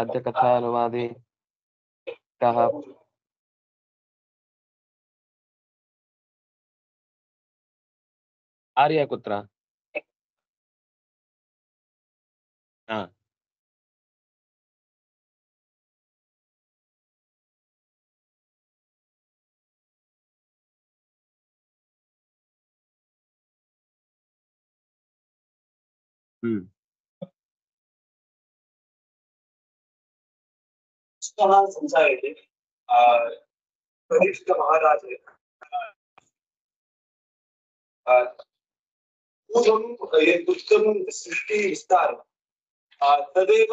अद्य कथानुवादे कः? आर्य कुत्र? संसारे परीक्षित महाराजे पूर्वं यदुक्तं सृष्टिविस्तारं तदेव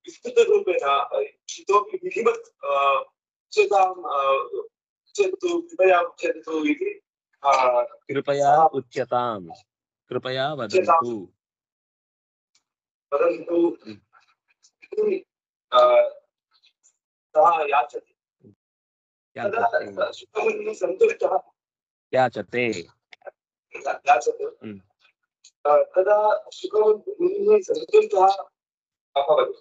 विस्तृतरूपेण इतोपि विधिवत् उच्यतां उच्यन्तु कृपया उच्यन्तु इति कृपया उच्यतां, कृपया वदन्तु वदन्तु सः याचते। तदा शुकमुनिः सन्तुष्टः याचते तदा शुकमुनिः सन्तुष्टः अभवत्।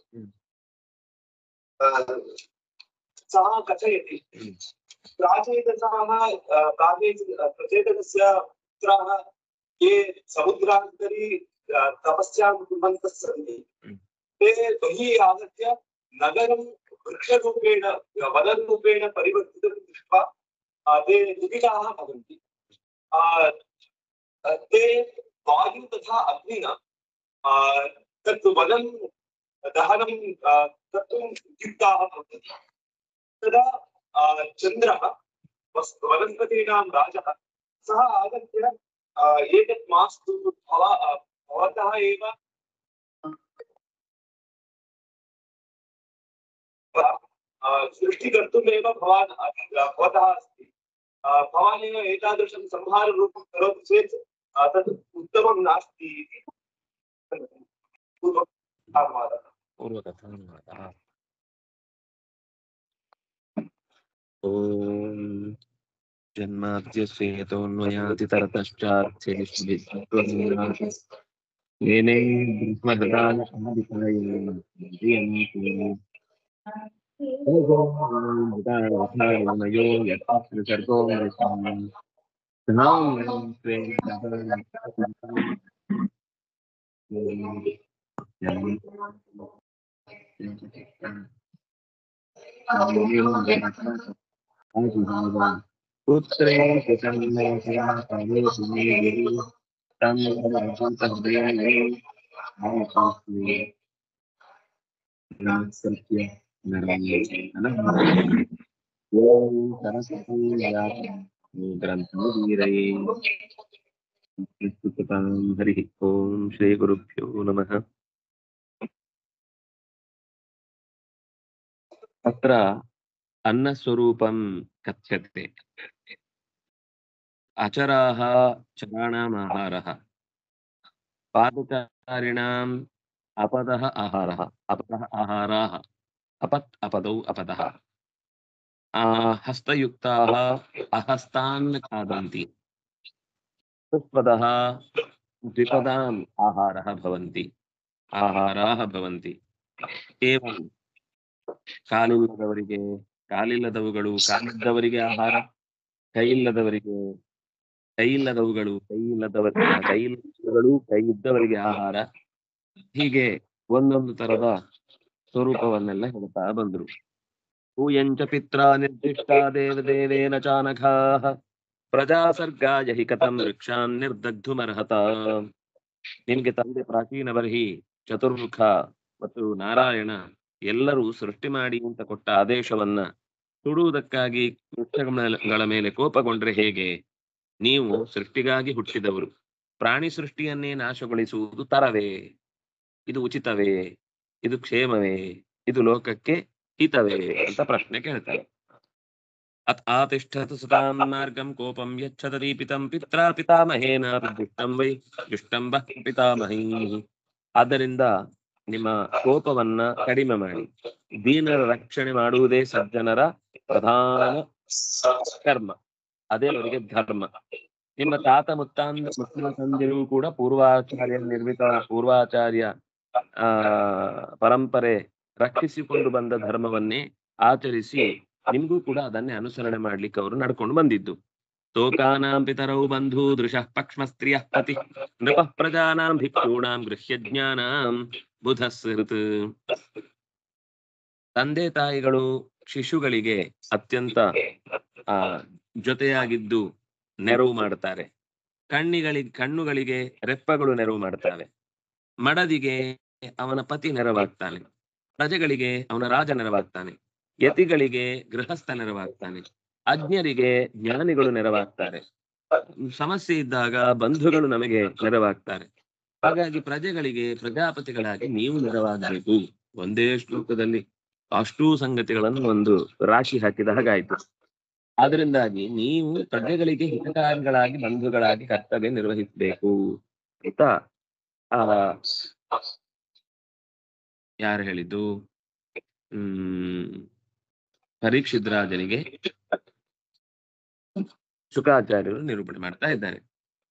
सः कथयति प्रचेतकस्य पुत्राः ये समुद्रान्तरी तपस्यां कुर्वन्तः सन्ति ते बहिः आगत्य नगरं वृक्षरूपेण वनरूपेण परिवर्तितं दृष्ट्वा ते दुःखिताः भवन्ति। ते वायु तथा अग्निना तत् वनं दहनं कर्तुं उद्युक्ताः भवन्ति। तदा चन्द्रः वनस्पतीनां राजः सः आगत्य एतत् मास्तु भवतः एव सृष्टिकर्तुमेव भवान् भवतः अस्ति। भवानेव एतादृशं संहाररूपं करोति चेत् तत् उत्तमं नास्ति इति पूर्वकथानुवादः। ॐ जन्माद्यस्येतोऽन्वयातितरतश्चार्थेष्वभिद्येने ब्रह्मददानयो यथासर्गो पुत्रे हरि ओम श्री गुरुभ्यो नमः। अत्र अन्नस्वरूपं कथ्यते। अचराः चराणाम् आहारः, पादचारिणाम् अपदः आहारः, अपदः आहाराः, अपत् अपदौ अपदः। हस्तयुक्ताः अहस्तान् खादन्ति, चतुष्पदः द्विपदाम् आहाराः भवन्ति। एवं ಕಾಲಿಲ್ಲದವರಿಗೆ ಕಾಲಿಲ್ಲದವುಗಳು ಕಾಲಿದ್ದವರಿಗೆ ಆಹಾರ, ಕೈಯಿಲ್ಲದವರಿಗೆ ಕೈಯಿಲ್ಲದವುಗಳು ಕೈಯಿಲ್ಲದವರು ಕೈ ಇದ್ದವರಿಗೆ ಆಹಾರ. ಹೀಗೆ ಒಂದೊಂದು ತರದ ಸ್ವರೂಪವನ್ನೆಲ್ಲ ಹೇಳ್ತಾ ಬಂದ್ರು. ಹೂಯಂಚ ಪಿತ್ರ ನಿರ್ದಿಷ್ಟ ದೇವದೇವೇನ ಚಾನಘಾಃ ಪ್ರಜಾಸರ್ಗಾಯ ಹಿ ಕಥಂ ವೃಕ್ಷಾನ್ ನಿರ್ದಗ್ಧುಮರ್ಹತ. ನಿಮ್ಗೆ ತಂದೆ ಪ್ರಾಚೀನ ಬರ್ಹಿ, ಚತುರ್ಮುಖ ಮತ್ತು ನಾರಾಯಣ ಎಲ್ಲರೂ ಸೃಷ್ಟಿ ಮಾಡಿ ಅಂತ ಕೊಟ್ಟ ಆದೇಶವನ್ನ ಸುಡುವುದಕ್ಕಾಗಿ ವೃಕ್ಷಗಳ ಮೇಲೆ ಕೋಪಗೊಂಡ್ರೆ ಹೇಗೆ? ನೀವು ಸೃಷ್ಟಿಗಾಗಿ ಹುಟ್ಟಿದವರು, ಪ್ರಾಣಿ ಸೃಷ್ಟಿಯನ್ನೇ ನಾಶಗೊಳಿಸುವುದು ತರವೇ? ಇದು ಉಚಿತವೇ? ಇದು ಕ್ಷೇಮವೇ? ಇದು ಲೋಕಕ್ಕೆ ಹಿತವೇ ಅಂತ ಪ್ರಶ್ನೆ ಕೇಳ್ತಾರೆ. ಆತಿಷ್ಠತು ಸುತಾಂ ಮಾರ್ಗಂ ಕೋಪಂ ಯಚ್ಛತದೀಪಿತಂ ಪಿತ್ರಾ ಪಿತಾಮಹೇನ ದುಷ್ಟಂ ವೈ ದುಷ್ಟಂ ಬಹ್ ಪಿತಾಮಹೈಃ. ಆದ್ದರಿಂದ ನಿಮ್ಮ ಕೋಪವನ್ನ ಕಡಿಮೆ ಮಾಡಿ, ದೀನರ ರಕ್ಷಣೆ ಮಾಡುವುದೇ ಸಜ್ಜನರ ಪ್ರಧಾನ ಕರ್ಮ, ಅದೇ ಅವರಿಗೆ ಧರ್ಮ. ನಿಮ್ಮ ತಾತ ಮುತ್ತಿನ ತಂದೆಯೂ ಕೂಡ ಪೂರ್ವಾಚಾರ್ಯ ಪರಂಪರೆ ರಕ್ಷಿಸಿಕೊಂಡು ಬಂದ ಧರ್ಮವನ್ನೇ ಆಚರಿಸಿ ನಿಮ್ಗೂ ಕೂಡ ಅದನ್ನೇ ಅನುಸರಣೆ ಮಾಡ್ಲಿಕ್ಕೆ ಅವರು ನಡ್ಕೊಂಡು ಬಂದಿದ್ದು. ತೋಕಾನಾಂ ಪಿತರೌ ಬಂಧು ದೃಶಃ ಪಕ್ಷ್ಮಸ್ತ್ರಿಯಃ ಪತಿ ನೃಪಃ ಪ್ರಜಾನಾಂ ಭಿಕ್ಷೂಣಾಂ ಗೃಹ್ಯಜ್ಞಾನಾಂ ಬುಧಸ್ಸೃತ್. ತಂದೆ ತಾಯಿಗಳು ಶಿಶುಗಳಿಗೆ ಅತ್ಯಂತ ಜೊತೆಯಾಗಿದ್ದು ನೆರವು ಮಾಡ್ತಾರೆ. ಕಣ್ಣುಗಳಿಗೆ ರೆಪ್ಪಗಳು ನೆರವು ಮಾಡ್ತವೆ. ಮಡದಿಗೆ ಅವನ ಪತಿ ನೆರವಾಗ್ತಾನೆ. ಪ್ರಜೆಗಳಿಗೆ ಅವನ ರಾಜ ನೆರವಾಗ್ತಾನೆ. ಯತಿಗಳಿಗೆ ಗೃಹಸ್ಥ ನೆರವಾಗ್ತಾನೆ. ಅಜ್ಞರಿಗೆ ಜ್ಞಾನಿಗಳು ನೆರವಾಗ್ತಾರೆ. ಸಮಸ್ಯೆ ಇದ್ದಾಗ ಬಂಧುಗಳು ನಮಗೆ ನೆರವಾಗ್ತಾರೆ. ಹಾಗಾಗಿ ಪ್ರಜೆಗಳಿಗೆ ಪ್ರಜಾಪತಿಗಳಾಗಿ ನೀವು ನೆರವಾಗಬೇಕು. ಒಂದೇ ಶ್ಲೋಕದಲ್ಲಿ ಅಷ್ಟೂ ಸಂಗತಿಗಳನ್ನು ಒಂದು ರಾಶಿ ಹಾಕಿದ ಹಾಗಾಯ್ತು. ಆದ್ರಿಂದಾಗಿ ನೀವು ಪ್ರಜೆಗಳಿಗೆ ಹಿತಕಾರಿಗಳಾಗಿ ಬಂಧುಗಳಾಗಿ ಕರ್ತವ್ಯ ನಿರ್ವಹಿಸಬೇಕು ಅಂತ ಯಾರು ಹೇಳಿದ್ದು? ಪರೀಕ್ಷಿತ್ ರಾಜನಿಗೆ ಶುಕಾಚಾರ್ಯರು ನಿರೂಪಣೆ ಮಾಡ್ತಾ ಇದ್ದಾರೆ.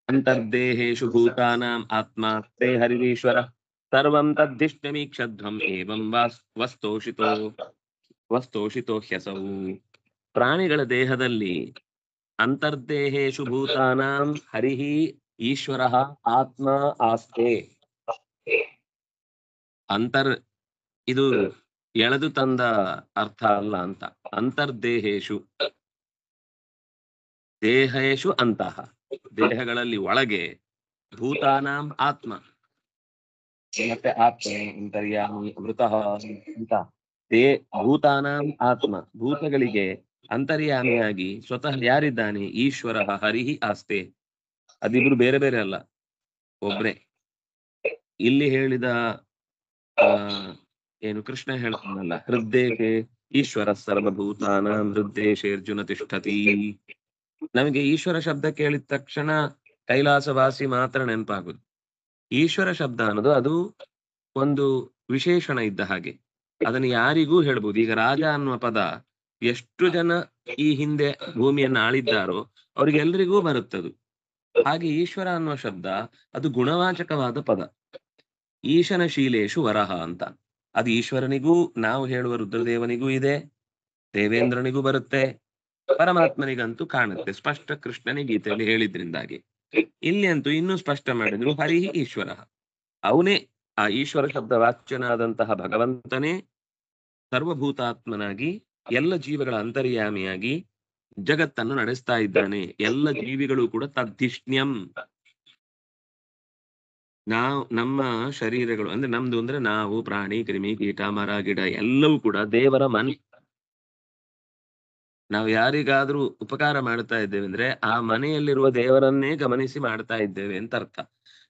ಅಂತರ್ದೇಹೇಶು ಭೂತಾನಾಂ ಆತ್ಮ ತೇ ಹರಿರೀಶ್ವರ ಸರ್ವಂ ತದ್ದಿಷ್ಟಮೀಕ್ಷಧ್ವಂ ಏವಂ ವಸ್ತೋಷಿತೋ ಹ್ಯಸೌ. ಪ್ರಾಣಿಗಳ ದೇಹದಲ್ಲಿ ಅಂತರ್ದೇಹೇಶು ಭೂತಾನಾಂ ಹರಿಹಿ ಈಶ್ವರಃ ಆತ್ಮ ಆಸ್ತೆ. ಇದು ಎಳೆದು ತಂದ ಅರ್ಥ ಅಲ್ಲ ಅಂತ. ಅಂತರ್ದೇಹೇಶು, ದೇಹೇಶು ಅಂತಹ, ದೇಹಗಳಲ್ಲಿ ಒಳಗೆ, ಭೂತಾನಾಂ ಆತ್ಮ, ಮತ್ತೆ ಆತ್ಮ ಅಂತರ್ಯಾಮಿ ಅಮೃತಃ ಅಂತ ಭೂತಾನಾಂ ಆತ್ಮ, ಭೂತಗಳಿಗೆ ಅಂತರ್ಯಾಮಿಯಾಗಿ ಸ್ವತಃ ಯಾರಿದ್ದಾನೆ? ಈಶ್ವರ ಹರಿಹಿ ಆಸ್ತೆ. ಅದಿಬ್ರು ಬೇರೆ ಬೇರೆ ಅಲ್ಲ, ಒಬ್ರೆ. ಇಲ್ಲಿ ಹೇಳಿದ ಏನು ಕೃಷ್ಣ ಹೇಳ್ತಾನಲ್ಲ, ಹೃದ್ದೇಶೆ ಈಶ್ವರ ಸರ್ವಭೂತಾನಾಂ ಹೃದ್ದೇಶೆ ಅರ್ಜುನ ತಿಷ್ಠತಿ. ನಮಗೆ ಈಶ್ವರ ಶಬ್ದ ಕೇಳಿದ ತಕ್ಷಣ ಕೈಲಾಸವಾಸಿ ಮಾತ್ರ ನೆನಪಾಗುದು. ಈಶ್ವರ ಶಬ್ದ ಅನ್ನೋದು ಅದು ಒಂದು ವಿಶೇಷಣ ಇದ್ದ ಹಾಗೆ, ಅದನ್ನು ಯಾರಿಗೂ ಹೇಳ್ಬೋದು. ಈಗ ರಾಜ ಅನ್ನುವ ಪದ ಎಷ್ಟು ಜನ ಈ ಹಿಂದೆ ಭೂಮಿಯನ್ನು ಆಳಿದ್ದಾರೋ ಅವ್ರಿಗೆಲ್ರಿಗೂ ಬರುತ್ತದು. ಹಾಗೆ ಈಶ್ವರ ಅನ್ನುವ ಶಬ್ದ ಅದು ಗುಣವಾಚಕವಾದ ಪದ. ಈಶನ ಶೀಲೇಶು ವರಹ ಅಂತ. ಅದು ಈಶ್ವರನಿಗೂ ನಾವು ಹೇಳುವ ರುದ್ರದೇವನಿಗೂ ಇದೆ, ದೇವೇಂದ್ರನಿಗೂ ಬರುತ್ತೆ, ಪರಮಾತ್ಮನಿಗಂತೂ ಕಾಣುತ್ತೆ. ಸ್ಪಷ್ಟ ಕೃಷ್ಣನೇ ಗೀತೆಯಲ್ಲಿ ಹೇಳಿದ್ರಿಂದಾಗಿ ಇಲ್ಲಿ ಅಂತೂ ಇನ್ನೂ ಸ್ಪಷ್ಟ ಮಾಡಿದ್ರು, ಹರಿಹಿ ಈಶ್ವರ. ಅವನೇ ಆ ಈಶ್ವರ ಶಬ್ದ ವಾಚ್ಯನಾದಂತಹ ಭಗವಂತನೇ ಸರ್ವಭೂತಾತ್ಮನಾಗಿ ಎಲ್ಲ ಜೀವಗಳ ಅಂತರ್ಯಾಮಿಯಾಗಿ ಜಗತ್ತನ್ನು ನಡೆಸ್ತಾ ಇದ್ದಾನೆ. ಎಲ್ಲ ಜೀವಿಗಳು ಕೂಡ ತದ್ಧಿಷ್ಣ್ಯಂ, ನಮ್ಮ ಶರೀರಗಳು ಅಂದ್ರೆ ನಮ್ದು ಅಂದ್ರೆ ನಾವು, ಪ್ರಾಣಿ, ಕ್ರಿಮಿ, ಕೀಟ, ಮರ, ಗಿಡ ಎಲ್ಲವೂ ಕೂಡ ದೇವರ ಮನೆ. ನಾವು ಯಾರಿಗಾದ್ರೂ ಉಪಕಾರ ಮಾಡ್ತಾ ಇದ್ದೇವೆ ಅಂದ್ರೆ ಆ ಮನೆಯಲ್ಲಿರುವ ದೇವರನ್ನೇ ಗಮನಿಸಿ ಮಾಡ್ತಾ ಇದ್ದೇವೆ ಅಂತ ಅರ್ಥ.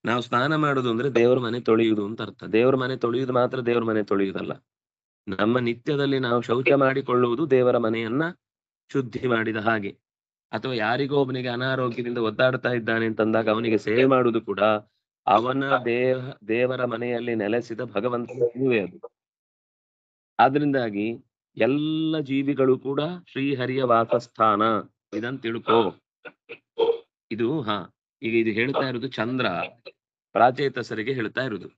ನಾವು ಸ್ನಾನ ಮಾಡುದು ಅಂದ್ರೆ ದೇವರ ಮನೆ ತೊಳೆಯುವುದು ಅಂತ ಅರ್ಥ. ದೇವರ ಮನೆ ತೊಳೆಯುವುದು ಮಾತ್ರ ದೇವರ ಮನೆ ತೊಳೆಯುವುದಲ್ಲ. ನಮ್ಮ ನಿತ್ಯದಲ್ಲಿ ನಾವು ಶೌಚ ಮಾಡಿಕೊಳ್ಳುವುದು ದೇವರ ಮನೆಯನ್ನ ಶುದ್ಧಿ ಮಾಡಿದ ಹಾಗೆ. ಅಥವಾ ಯಾರಿಗೋ ಒಬ್ಬನಿಗೆ ಅನಾರೋಗ್ಯದಿಂದ ಒದ್ದಾಡ್ತಾ ಇದ್ದಾನೆ ಅಂತಂದಾಗ ಅವನಿಗೆ ಸೇವೆ ಮಾಡುವುದು ಕೂಡ ಅವನ ದೇವರ ಮನೆಯಲ್ಲಿ ನೆಲೆಸಿದ ಭಗವಂತನ ಸೇವೆ ಅದು. ಆದ್ರಿಂದಾಗಿ ಎಲ್ಲ ಜೀವಿಗಳು ಕೂಡ ಶ್ರೀಹರಿಯ ವಾಸಸ್ಥಾನ ಇದನ್ ತಿಳ್ಕೋ. ಇದು ಈಗ ಇದು ಹೇಳ್ತಾ ಇರೋದು ಚಂದ್ರ ಪ್ರಾಚೇತಸರಿಗೆ ಹೇಳ್ತಾ ಇರುವುದು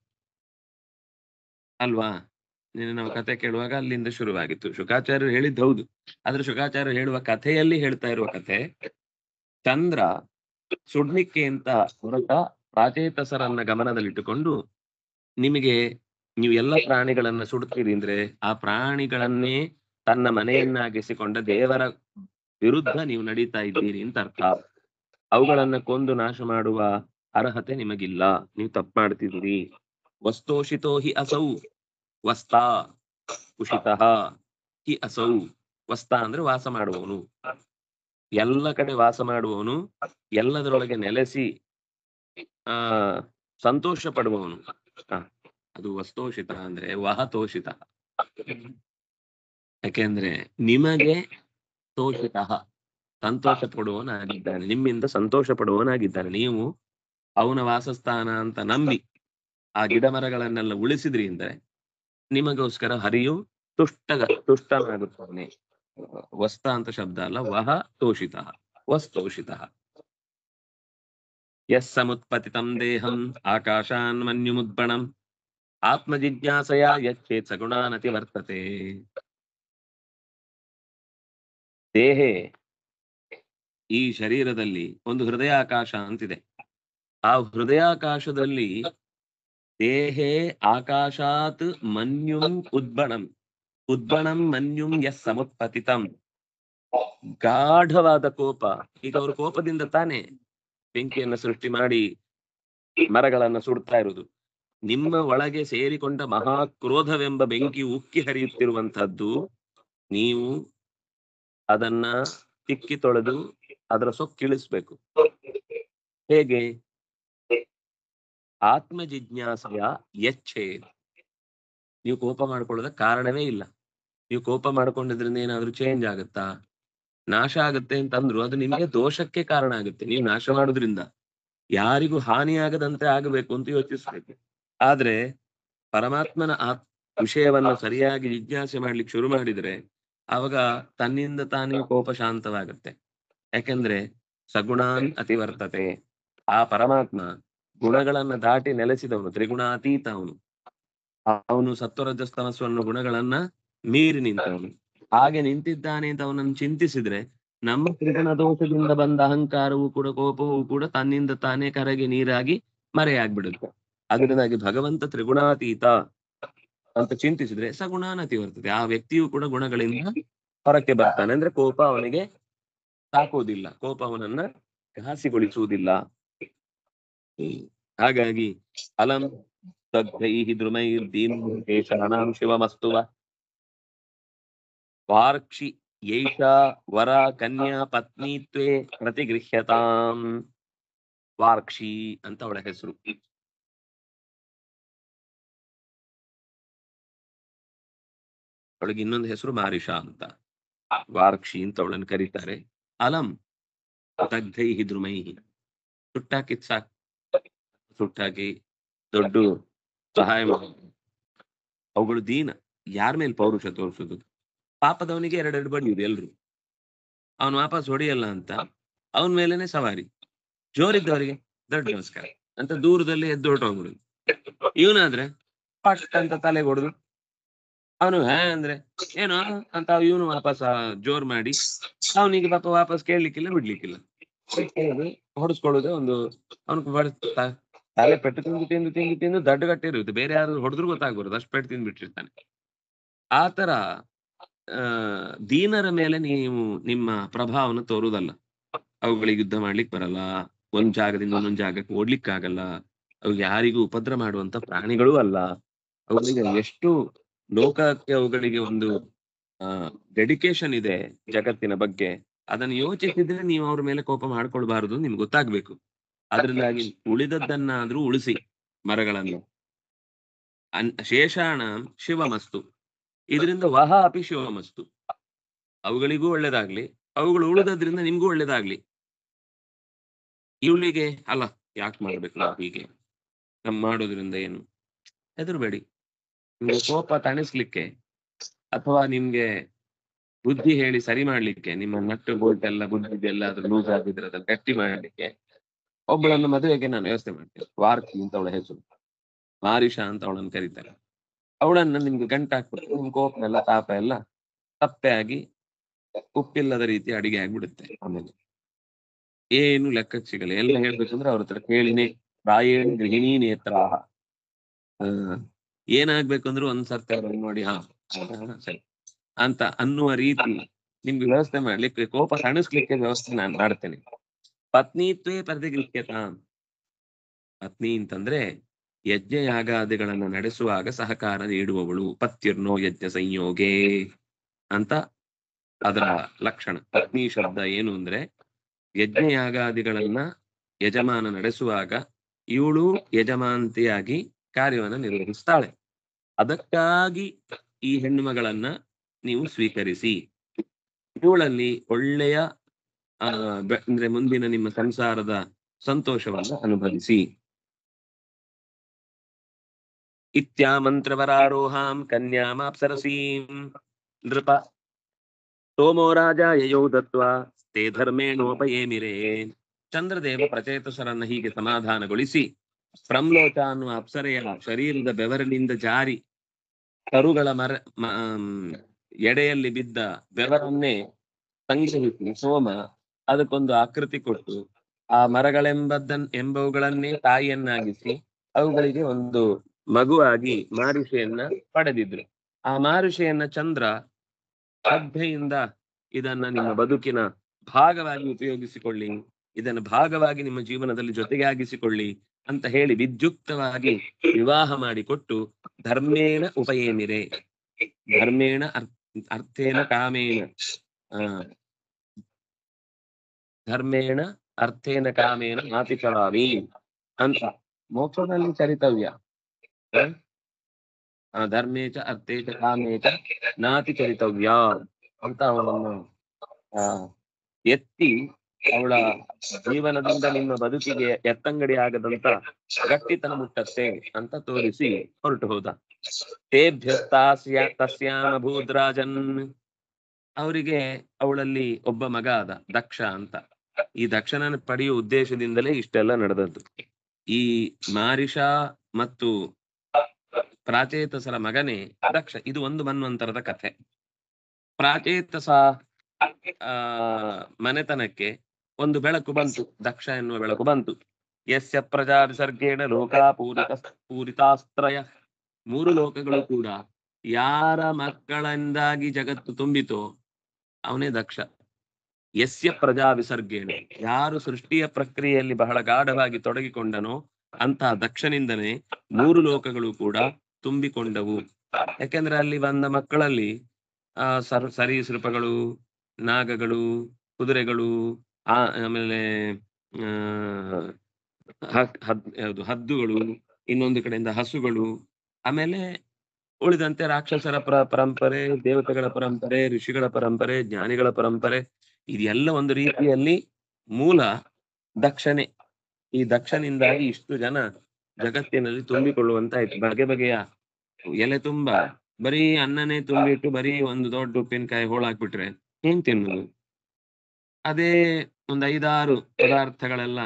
ಅಲ್ವಾ? ನಾವು ಕತೆ ಕೇಳುವಾಗ ಅಲ್ಲಿಂದ ಶುರುವಾಗಿತ್ತು. ಶುಕಾಚಾರ್ಯರು ಹೇಳಿದ್ದು ಹೌದು, ಆದ್ರೆ ಶುಕಾಚಾರ್ಯರು ಹೇಳುವ ಕಥೆಯಲ್ಲಿ ಹೇಳ್ತಾ ಇರುವ ಕಥೆ ಚಂದ್ರ ಸುಡ್ಲಿಕ್ಕೆ ಅಂತ ಹೊರಟ ಪ್ರಾಚೇತಸರನ್ನ ಗಮನದಲ್ಲಿಟ್ಟುಕೊಂಡು, ನಿಮಗೆ ನೀವು ಎಲ್ಲ ಪ್ರಾಣಿಗಳನ್ನ ಸುಡ್ತೀರಿ ಅಂದ್ರೆ ಆ ಪ್ರಾಣಿಗಳನ್ನೇ ತನ್ನ ಮನೆಯನ್ನಾಗಿಸಿಕೊಂಡ ದೇವರ ವಿರುದ್ಧ ನೀವು ನಡೀತಾ ಇದ್ದೀರಿ ಅಂತ ಅರ್ಥ. ಅವುಗಳನ್ನ ಕೊಂದು ನಾಶ ಮಾಡುವ ಅರ್ಹತೆ ನಿಮಗಿಲ್ಲ, ನೀವು ತಪ್ಪು ಮಾಡ್ತಿದ್ದೀರಿ. ವಸ್ತೋಷಿತೋ ಹಿ ಅಸೌ ವಸ್ತಾ ಉಷಿತಃ ಹಿ ಅಸೌ. ವಸ್ತಾ ಅಂದ್ರೆ ವಾಸ ಮಾಡುವವನು, ಎಲ್ಲ ಕಡೆ ವಾಸ ಮಾಡುವವನು, ಎಲ್ಲದರೊಳಗೆ ನೆಲೆಸಿ ಸಂತೋಷ ಪಡುವವನು. ಅದು ವಸ್ತೋಷಿತ ಅಂದ್ರೆ ವಹತೋಷಿತ. ಯಾಕೆಂದ್ರೆ ನಿಮಗೆ ತೋಷಿತ ಸಂತೋಷ ಪಡುವವನಾಗಿದ್ದಾನೆ, ನಿಮ್ಮಿಂದ ಸಂತೋಷ ಪಡುವವನಾಗಿದ್ದಾನೆ. ನೀವು ಅವನ ವಾಸಸ್ಥಾನ ಅಂತ ನಂಬಿ ಆ ಗಿಡ ಮರಗಳನ್ನೆಲ್ಲ ಉಳಿಸಿದ್ರಿ ಅಂದ್ರೆ ನಿಮಗೋಸ್ಕರ ಹರಿಯು ತುಷ್ಟನಾಗುತ್ತಾನೆ. ವಸ್ತ ಅಂತ ಶಬ್ದ ಅಲ್ಲ, ವಹ ತೋಷಿತ ವಸ್ತೋಷಿತ. ಯಸ್ ಸಮುತ್ಪತಿತಂ ದೇಹಂ ಆಕಾಶಾನ್ ಮನ್ಯುಮುದ್ಬಣಂ ಆತ್ಮಜಿಜ್ಞಾಸೆಯ ಯಚ್ಚೇತ್ ಸಗುಣಾನತಿ ವರ್ತತೆ. ದೇಹೆ, ಈ ಶರೀರದಲ್ಲಿ ಒಂದು ಹೃದಯಾಕಾಶ ಅಂತಿದೆ. ಆ ಹೃದಯಾಕಾಶದಲ್ಲಿ ದೇಹೇ ಆಕಾಶಾತ್ ಮನ್ಯುಂ ಉದ್ಬಣಂ ಉದ್ಬಣಂ ಮನ್ಯುಂ ಯಸ್ ಸಮುತ್ಪತಿತಂ. ಗಾಢವಾದ ಕೋಪ. ಈಗ ಅವರು ಕೋಪದಿಂದ ತಾನೇ ಬೆಂಕಿಯನ್ನು ಸೃಷ್ಟಿ ಮಾಡಿ ಮರಗಳನ್ನ ಸುಡ್ತಾ ಇರುವುದು. ನಿಮ್ಮ ಒಳಗೆ ಸೇರಿಕೊಂಡ ಮಹಾಕ್ರೋಧವೆಂಬ ಬೆಂಕಿ ಉಕ್ಕಿ ಹರಿಯುತ್ತಿರುವಂತಹದ್ದು. ನೀವು ಅದನ್ನ ತಿಕ್ಕಿ ತೊಳೆದು ಅದರ ಸೊಕ್ಕಿಳಿಸ್ಬೇಕು. ಹೇಗೆ? ಆತ್ಮ ಜಿಜ್ಞಾಸೆಯ ಎಚ್ಚೆ. ನೀವು ಕೋಪ ಮಾಡ್ಕೊಳ್ಳೋದ ಕಾರಣವೇ ಇಲ್ಲ. ನೀವು ಕೋಪ ಮಾಡ್ಕೊಂಡಿದ್ರಿಂದ ಏನಾದ್ರೂ ಚೇಂಜ್ ಆಗುತ್ತಾ? ನಾಶ ಆಗುತ್ತೆ ಅಂತಂದ್ರು ಅದು ನಿಮಗೆ ದೋಷಕ್ಕೆ ಕಾರಣ ಆಗುತ್ತೆ. ನೀವು ನಾಶ ಮಾಡೋದ್ರಿಂದ ಯಾರಿಗೂ ಹಾನಿಯಾಗದಂತೆ ಆಗಬೇಕು ಅಂತ ಯೋಚಿಸ್ಬೇಕು. ಆದ್ರೆ ಪರಮಾತ್ಮನ ಆ ವಿಷಯವನ್ನ ಸರಿಯಾಗಿ ಜಿಜ್ಞಾಸೆ ಮಾಡ್ಲಿಕ್ಕೆ ಶುರು ಮಾಡಿದ್ರೆ ಅವಾಗ ತನ್ನಿಂದ ತಾನೇ ಕೋಪ ಶಾಂತವಾಗುತ್ತೆ. ಯಾಕೆಂದ್ರೆ ಸಗುಣಾನ್ ಅತಿವರ್ತತೆ. ಆ ಪರಮಾತ್ಮ ಗುಣಗಳನ್ನ ದಾಟಿ ನೆಲೆಸಿದವನು, ತ್ರಿಗುಣಾತೀತ ಅವನು. ಅವನು ಸತ್ವರಜಸ್ತಮಸ್ಸನ್ನು ಗುಣಗಳನ್ನ ಮೀರಿ ನಿಂತವನು. ಹಾಗೆ ನಿಂತಿದ್ದಾನೆ ಅಂತ ಅವನನ್ನು ಚಿಂತಿಸಿದ್ರೆ ನಮ್ಮ ತ್ರಿಗುಣ ದೋಷದಿಂದ ಬಂದ ಅಹಂಕಾರವೂ ಕೂಡ ಕೋಪವೂ ಕೂಡ ತನ್ನಿಂದ ತಾನೇ ಕರಗಿ ನೀರಾಗಿ ಮರೆಯಾಗ್ಬಿಡುತ್ತೆ. ಅದರಿಂದಾಗಿ ಭಗವಂತ ತ್ರಿಗುಣಾತೀತ ಅಂತ ಚಿಂತಿಸಿದ್ರೆ ಸಗುಣಾನತಿ ಬರ್ತದೆ. ಆ ವ್ಯಕ್ತಿಯು ಕೂಡ ಗುಣಗಳಿಂದ ಹೊರಕ್ಕೆ ಬರ್ತಾನೆ. ಅಂದ್ರೆ ಕೋಪ ಅವನಿಗೆ ಸಾಕೋದಿಲ್ಲ, ಕೋಪ ಅವನನ್ನ ಘಾಸಿಗೊಳಿಸುವುದಿಲ್ಲ. ಹಾಗಾಗಿ ಅಲಂ ತದ್ಧೈಹಿ ದ್ರುಮೈರ್ದೀನಂ ಶಿವಮಸ್ತುವ ವಾರ್ಕ್ಷಿ ಯೈಷಾ ವರ ಕನ್ಯಾ ಪತ್ನಿತ್ವೇ ಪ್ರತಿಗೃಹ್ಯತಾಂ. ವಾರ್ಕ್ಷಿ ಅಂತ ಅವಳ ಹೆಸರು. ಅವಳಿಗೆ ಇನ್ನೊಂದು ಹೆಸರು ಮಾರಿಷಾ ಅಂತ. ವಾರ್ಕ್ಷಿ ಅಂತ ಅವಳನ್ನು ಕರೀತಾರೆ. ಅಲಂ ದಗ್ಧೈಹಿ ದ್ರುಮೈಹಿ, ಸುಟ್ಟಾಕಿದ್ ಸಾಕು, ಸುಟ್ಟಾಕಿ ದೊಡ್ಡ ಸಹಾಯ ಮಾಡಿ. ಅವುಗಳು ದೀನ. ಯಾರ ಮೇಲೆ ಪೌರುಷ ತೋರಿಸುದು? ಪಾಪದವನಿಗೆ ಎರಡೆರಡು ಬಡಿಯುದು ಎಲ್ರು. ಅವನು ವಾಪಸ್ ಹೊಡೆಯಲ್ಲ ಅಂತ ಅವನ ಮೇಲೇನೆ ಸವಾರಿ. ಜೋರಿದ್ದವರಿಗೆ ದೊಡ್ಡ ನಮಸ್ಕಾರ ಅಂತ ದೂರದಲ್ಲಿ ಎದ್ದು ಹೊರಟೋಗ್ಬಿಡುದು. ಇವನಾದ್ರೆ ಪಟ್ ಅಂತ ತಲೆಗೆ ಹೊಡೆದು ಅವನು ಅಂದ್ರೆ ಏನೋ ಅಂತ ಇವನು ವಾಪಸ್ ಜೋರ್ ಮಾಡಿ ಅವನಿಗೆ ಪಾಪ ವಾಪಸ್ ಕೇಳಲಿಕ್ಕಿಲ್ಲ, ಬಿಡ್ಲಿಕ್ಕಿಲ್ಲ. ಹೊಡೆಸ್ಕೊಳ್ಳುದೇ ಒಂದು ಅವನು ತಲೆ ಪೆಟ್ಟು ತಿಂದು ದಡ್ಡಗಟ್ಟಿರುತ್ತೆ. ಬೇರೆ ಯಾರು ಹೊಡೆದ್ರು ಗೊತ್ತಾಗ್ಬಾರ್ದು, ಅಷ್ಟು ಪೆಟ್ಟು ತಿಂದು ಬಿಟ್ಟಿರ್ತಾನೆ. ಆತರ ದೀನರ ಮೇಲೆ ನೀವು ನಿಮ್ಮ ಪ್ರಭಾವವನ್ನು ತೋರುವುದಲ್ಲ. ಅವುಗಳಿಗೆ ಯುದ್ಧ ಮಾಡ್ಲಿಕ್ಕೆ ಬರಲ್ಲ, ಒಂದ್ ಜಾಗದಿಂದ ಒಂದೊಂದ್ ಜಾಗಕ್ಕೆ ಓಡ್ಲಿಕ್ಕಾಗಲ್ಲ. ಅವು ಯಾರಿಗೂ ಉಪದ್ರ ಮಾಡುವಂತ ಪ್ರಾಣಿಗಳೂ ಅಲ್ಲ. ಅವುಗಳಿಗೆ ಎಷ್ಟು ಲೋಕಕ್ಕೆ ಅವುಗಳಿಗೆ ಒಂದು ಡೆಡಿಕೇಶನ್ ಇದೆ ಜಗತ್ತಿನ ಬಗ್ಗೆ. ಅದನ್ನು ಯೋಚಿಸಿದ್ರೆ ನೀವು ಅವ್ರ ಮೇಲೆ ಕೋಪ ಮಾಡ್ಕೊಳ್ಬಾರದು, ನಿಮ್ಗೆ ಗೊತ್ತಾಗ್ಬೇಕು. ಅದರಿಂದಾಗಿ ಉಳಿದದ್ದನ್ನಾದ್ರೂ ಉಳಿಸಿ ಮರಗಳನ್ನು. ಶೇಷಾಣ ಶಿವಮಸ್ತು, ಇದರಿಂದ ವಹ ಅಪಿ ಶಿವಮಸ್ತು. ಅವುಗಳಿಗೂ ಒಳ್ಳೇದಾಗ್ಲಿ, ಅವುಗಳು ಉಳಿದದ್ರಿಂದ ನಿಮ್ಗೂ ಒಳ್ಳೇದಾಗ್ಲಿ. ಇವಳಿಗೆ ಅಲ್ಲ ಯಾಕೆ ಮಾಡ್ಬೇಕು ನಾವು ಹೀಗೆ, ನಮ್ ಮಾಡೋದ್ರಿಂದ ಏನು? ಹೆದರ್ಬೇಡಿ. ನಿಮ್ಗೆ ಕೋಪ ತಣಿಸ್ಲಿಕ್ಕೆ ಅಥವಾ ನಿಮ್ಗೆ ಬುದ್ಧಿ ಹೇಳಿ ಸರಿ ಮಾಡ್ಲಿಕ್ಕೆ, ನಿಮ್ಮ ನಟ್ಟು ಬೋಲ್ಟ್ ಎಲ್ಲ ಬುದ್ಧಿದೆಲ್ಲ ಅದ್ರ ಲೂಸ್ ಆಗಿದ್ರೆ ಅದನ್ನ ಗಟ್ಟಿ ಮಾಡ್ಲಿಕ್ಕೆ ಒಬ್ಬಳನ್ನು ಮದುವೆಗೆ ನಾನು ವ್ಯವಸ್ಥೆ ಮಾಡ್ತೇನೆ. ವಾರ್ಕಿ ಅಂತ ಅವಳ ಹೆಸರು, ಮಾರಿಷಾ ಅಂತ ಅವಳನ್ನು ಕರೀತಾರೆ. ಅವಳನ್ನ ನಿಮ್ಗೆ ಗಂಟಾಕ್ಬಿಟ್ಟು ನಿಮ್ ಕೋಪ ಎಲ್ಲ ತಾಪ ಎಲ್ಲ ತಪ್ಪೆ ಆಗಿ ಉಪ್ಪಿಲ್ಲದ ರೀತಿ ಅಡಿಗೆ ಆಗ್ಬಿಡುತ್ತೆ. ಆಮೇಲೆ ಏನು ಲೆಕ್ಕಕ್ಕೆ ಸಿಗಲ್ಲ. ಎಲ್ಲ ಹೇಳ್ಬೇಕಂದ್ರೆ ಅವ್ರ ಹತ್ರ ಕೇಳಿನೇ ಪ್ರಾಯೇಣ ಗೃಹಿಣಿ ನೇತ್ರಾಹ. ಏನಾಗ್ಬೇಕಂದ್ರೆ ಒಂದ್ಸರ್ತಿ ಅವ್ರನ್ನ ನೋಡಿ ಸರಿ ಅಂತ ಅನ್ನುವ ರೀತಿ ನಿಮ್ಗೆ ವ್ಯವಸ್ಥೆ ಮಾಡ್ಲಿಕ್ಕೆ, ಕೋಪ ತಣಿಸ್ಲಿಕ್ಕೆ ವ್ಯವಸ್ಥೆ ನಾನು ಮಾಡ್ತೇನೆ. ಪತ್ನಿತ್ವೇ ಪ್ರತಿಗೃಹ್ಯತ. ಪತ್ನಿ ಅಂತಂದ್ರೆ ಯಜ್ಞ ಯಾಗಾದಿಗಳನ್ನು ನಡೆಸುವಾಗ ಸಹಕಾರ ನೀಡುವವಳು. ಪತ್ಯರ್ನೋ ಯಜ್ಞ ಸಂಯೋಗೇ ಅಂತ ಅದರ ಲಕ್ಷಣ. ಪತ್ನಿ ಶಬ್ದ ಏನು ಅಂದ್ರೆ ಯಜ್ಞ ಯಾಗಾದಿಗಳನ್ನ ಯಜಮಾನ ನಡೆಸುವಾಗ ಇವಳು ಯಜಮಾಂತಿಯಾಗಿ ಕಾರ್ಯವನ್ನು ನಿರ್ವಹಿಸ್ತಾಳೆ. ಅದಕ್ಕಾಗಿ ಈ ಹೆಣ್ಣು ಮಗಳನ್ನ ನೀವು ಸ್ವೀಕರಿಸಿ, ಇವಳಲ್ಲಿ ಒಳ್ಳೆಯ ಅಂದ್ರೆ ಮುಂದಿನ ನಿಮ್ಮ ಸಂಸಾರದ ಸಂತೋಷವನ್ನು ಅನುಭವಿಸಿ. ಇತ್ಯಾಮಂತ್ರವರಾರೋಹಾಂ ಕನ್ಯಾಮಾಪ್ಸರಸೀಂ ನೃಪ ಸೋಮೋ ರಾಜ ಯಯೌ ದತ್ವಾ ತೇ ಧರ್ಮೇಣೋಪಯೇಮಿರೇ. ಚಂದ್ರದೇವ ಪ್ರಚೇತಸರನ್ನ ಹೀಗೆ ಸಮಾಧಾನಗೊಳಿಸಿ ಪ್ರಮ್ಲೋಚ ಅನ್ನುವ ಅಪ್ಸರೆಯ ಶರೀರದ ಬೆವರಿನಿಂದ ಜಾರಿ ಕರುಗಳ ಎಡೆಯಲ್ಲಿ ಬಿದ್ದ ಬೆವರನ್ನೇ ಸಂಗ್ರಹಿಸಿ ಸೋಮ ಅದಕ್ಕೊಂದು ಆಕೃತಿ ಕೊಟ್ಟು ಆ ಎಂಬವುಗಳನ್ನೇ ತಾಯಿಯನ್ನಾಗಿಸಿ ಅವುಗಳಿಗೆ ಒಂದು ಮಗುವಾಗಿ ಮಾರುಷೆಯನ್ನ ಪಡೆದಿದ್ರು. ಆ ಮಾರುಷೆಯನ್ನ ಚಂದ್ರ ಶ್ರದ್ಧೆಯಿಂದ ಇದನ್ನ ನಿಮ್ಮ ಬದುಕಿನ ಭಾಗವಾಗಿ ಉಪಯೋಗಿಸಿಕೊಳ್ಳಿ, ಇದನ್ನು ಭಾಗವಾಗಿ ನಿಮ್ಮ ಜೀವನದಲ್ಲಿ ಜೊತೆಗಾಗಿಸಿಕೊಳ್ಳಿ ಅಂತ ಹೇಳಿ ವಿದ್ಯುಕ್ತವಾಗಿ ವಿವಾಹ ಮಾಡಿಕೊಟ್ಟು ಧರ್ಮೇಣ ಉಪಯೇಮಿರೆ, ಧರ್ಮೇಣ ಅರ್ಥೇನ ಕಾಮೇನ ಧರ್ಮೇಣ ಅರ್ಥೇನ ಕಾಮೇನ ನಾತಿ ಚರಾಮಿ ಅಂತ ಮೋಕ್ಷದಲ್ಲಿ ಚರಿತವ್ಯ. ಧರ್ಮೇಚ ಅರ್ಥೇಚ ಕಾಮೇಚ ನಾತಿ ಚರಿತವ್ಯ ಅಂತ ಅವಳನ್ನು ಎತ್ತಿ ಅವಳ ಜೀವನದಿಂದ ನಿಮ್ಮ ಬದುಕಿಗೆ ಎತ್ತಂಗಡಿ ಆಗದಂತ ಗಟ್ಟಿತನ ಮುಟ್ಟತ್ತೆ ಅಂತ ತೋರಿಸಿ ಹೊರಟು ಹೋದ. ತಸ್ಯಾಮ ಭೂದ್ರಾಜನ್, ಅವರಿಗೆ ಅವಳಲ್ಲಿ ಒಬ್ಬ ಮಗ ಆದ ದಕ್ಷ ಅಂತ. ಈ ದಕ್ಷನನ್ನು ಪಡೆಯುವ ಉದ್ದೇಶದಿಂದಲೇ ಇಷ್ಟೆಲ್ಲ ನಡೆದದ್ದು. ಈ ಮಾರಿಷ ಮತ್ತು ಪ್ರಾಚೇತಸರ ಮಗನೇ ದಕ್ಷ. ಇದು ಒಂದು ಮನ್ವಂತರದ ಕಥೆ. ಪ್ರಾಚೇತಸ ಮನೆತನಕ್ಕೆ ಒಂದು ಬೆಳಕು ಬಂತು, ದಕ್ಷ ಎನ್ನುವ ಬೆಳಕು ಬಂತು. ಯಸ್ಯ ಪ್ರಜಾ ವಿಸರ್ಗೇಣ ಲೋಕಾ ಪೂರಿತಾಸ್ತ್ರಯ, ಮೂರು ಲೋಕಗಳು ಕೂಡ ಯಾರ ಮಕ್ಕಳಿಂದಾಗಿ ಜಗತ್ತು ತುಂಬಿತೋ ಅವನೇ ದಕ್ಷ. ಯಸ್ಯ ಪ್ರಜಾ ವಿಸರ್ಗೇಣ, ಯಾರು ಸೃಷ್ಟಿಯ ಪ್ರಕ್ರಿಯೆಯಲ್ಲಿ ಬಹಳ ಗಾಢವಾಗಿ ತೊಡಗಿಕೊಂಡನೋ ಅಂತಹ ದಕ್ಷನಿಂದನೇ ಮೂರು ಲೋಕಗಳು ಕೂಡ ತುಂಬಿಕೊಂಡವು. ಯಾಕೆಂದ್ರೆ ಅಲ್ಲಿ ಬಂದ ಮಕ್ಕಳಲ್ಲಿ ಸರೀಸೃಪಗಳು, ನಾಗಗಳು, ಕುದುರೆಗಳು, ಆಮೇಲೆ ಹದ್ದುಗಳು, ಇನ್ನೊಂದು ಕಡೆಯಿಂದ ಹಸುಗಳು, ಆಮೇಲೆ ಉಳಿದಂತೆ ರಾಕ್ಷಸರ ಪರಂಪರೆ, ದೇವತೆಗಳ ಪರಂಪರೆ, ಋಷಿಗಳ ಪರಂಪರೆ, ಜ್ಞಾನಿಗಳ ಪರಂಪರೆ, ಇದೆಲ್ಲ ಒಂದು ರೀತಿಯಲ್ಲಿ ಮೂಲ ದಕ್ಷನೇ. ಈ ದಕ್ಷನಿಂದಾಗಿ ಇಷ್ಟು ಜನ ಜಗತ್ತಿನಲ್ಲಿ ತುಂಬಿಕೊಳ್ಳುವಂತಾಯ್ತು. ಬಗೆ ಬಗೆಯ ಎಲೆ ತುಂಬ ಬರೀ ಅನ್ನನೇ ತುಂಬಿಟ್ಟು ಬರೀ ಒಂದು ದೊಡ್ಡ ಉಪ್ಪಿನಕಾಯಿ ಹೋಳಾಕ್ಬಿಟ್ರೆ ಏನ್ ತಿನ್ನೋದು? ಅದೇ ಒಂದ್ 5-6 ಪದಾರ್ಥಗಳೆಲ್ಲ,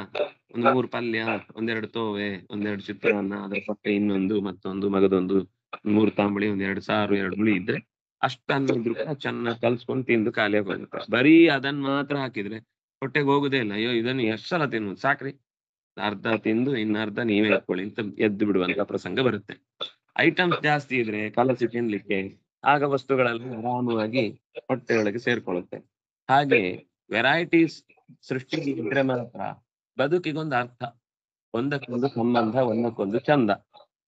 ಒಂದು 3 ಪಲ್ಯ, 1-2 ತೋವೆ, 1-2 ಚಿತ್ರಾನ್ನ, ಅದ್ರ ಪಟ್ಟೆ ಇನ್ನೊಂದು ಮತ್ತೊಂದು ಮಗದೊಂದು 3 ತಾಂಬಳಿ, 1-2 ಸಾರು, 2 ಹುಳಿ ಇದ್ರೆ ಅಷ್ಟನ್ನೋದ್ರು ಕೂಡ ಚೆನ್ನಾಗಿ ಕಲ್ಸ್ಕೊಂಡು ತಿಂದು ಖಾಲಿಯಾಗಿ ಹೋಗುತ್ತೆ. ಬರೀ ಅದನ್ನ ಮಾತ್ರ ಹಾಕಿದ್ರೆ ಹೊಟ್ಟೆಗೆ ಹೋಗುದೇ ಇಲ್ಲ. ಅಯ್ಯೋ ಇದನ್ನು ಎಷ್ಟು ಸಲ ತಿನ್ನುವುದು, ಸಾಕ್ರಿ, ಅರ್ಧ ತಿಂದು ಇನ್ನರ್ಧ ನೀವೇ ಇಟ್ಕೊಳ್ಳಿ ಅಂತ ಎದ್ದು ಬಿಡುವಂತ ಪ್ರಸಂಗ ಬರುತ್ತೆ. ಐಟಮ್ಸ್ ಜಾಸ್ತಿ ಇದ್ರೆ ಕಲಸಿ ತಿನ್ಲಿಕ್ಕೆ ಆಗ ವಸ್ತುಗಳೆಲ್ಲ ಆರಾಮವಾಗಿ ಹೊಟ್ಟೆಯೊಳಗೆ ಸೇರ್ಕೊಳ್ಳುತ್ತೆ. ಹಾಗೆ ವೆರೈಟೀಸ್ ಸೃಷ್ಟಿಗೆ ಇದ್ರೆ ಮಾತ್ರ ಬದುಕಿಗೊಂದು ಅರ್ಥ, ಒಂದಕ್ಕೊಂದು ಸಂಬಂಧ, ಒಂದಕ್ಕೊಂದು ಚಂದ.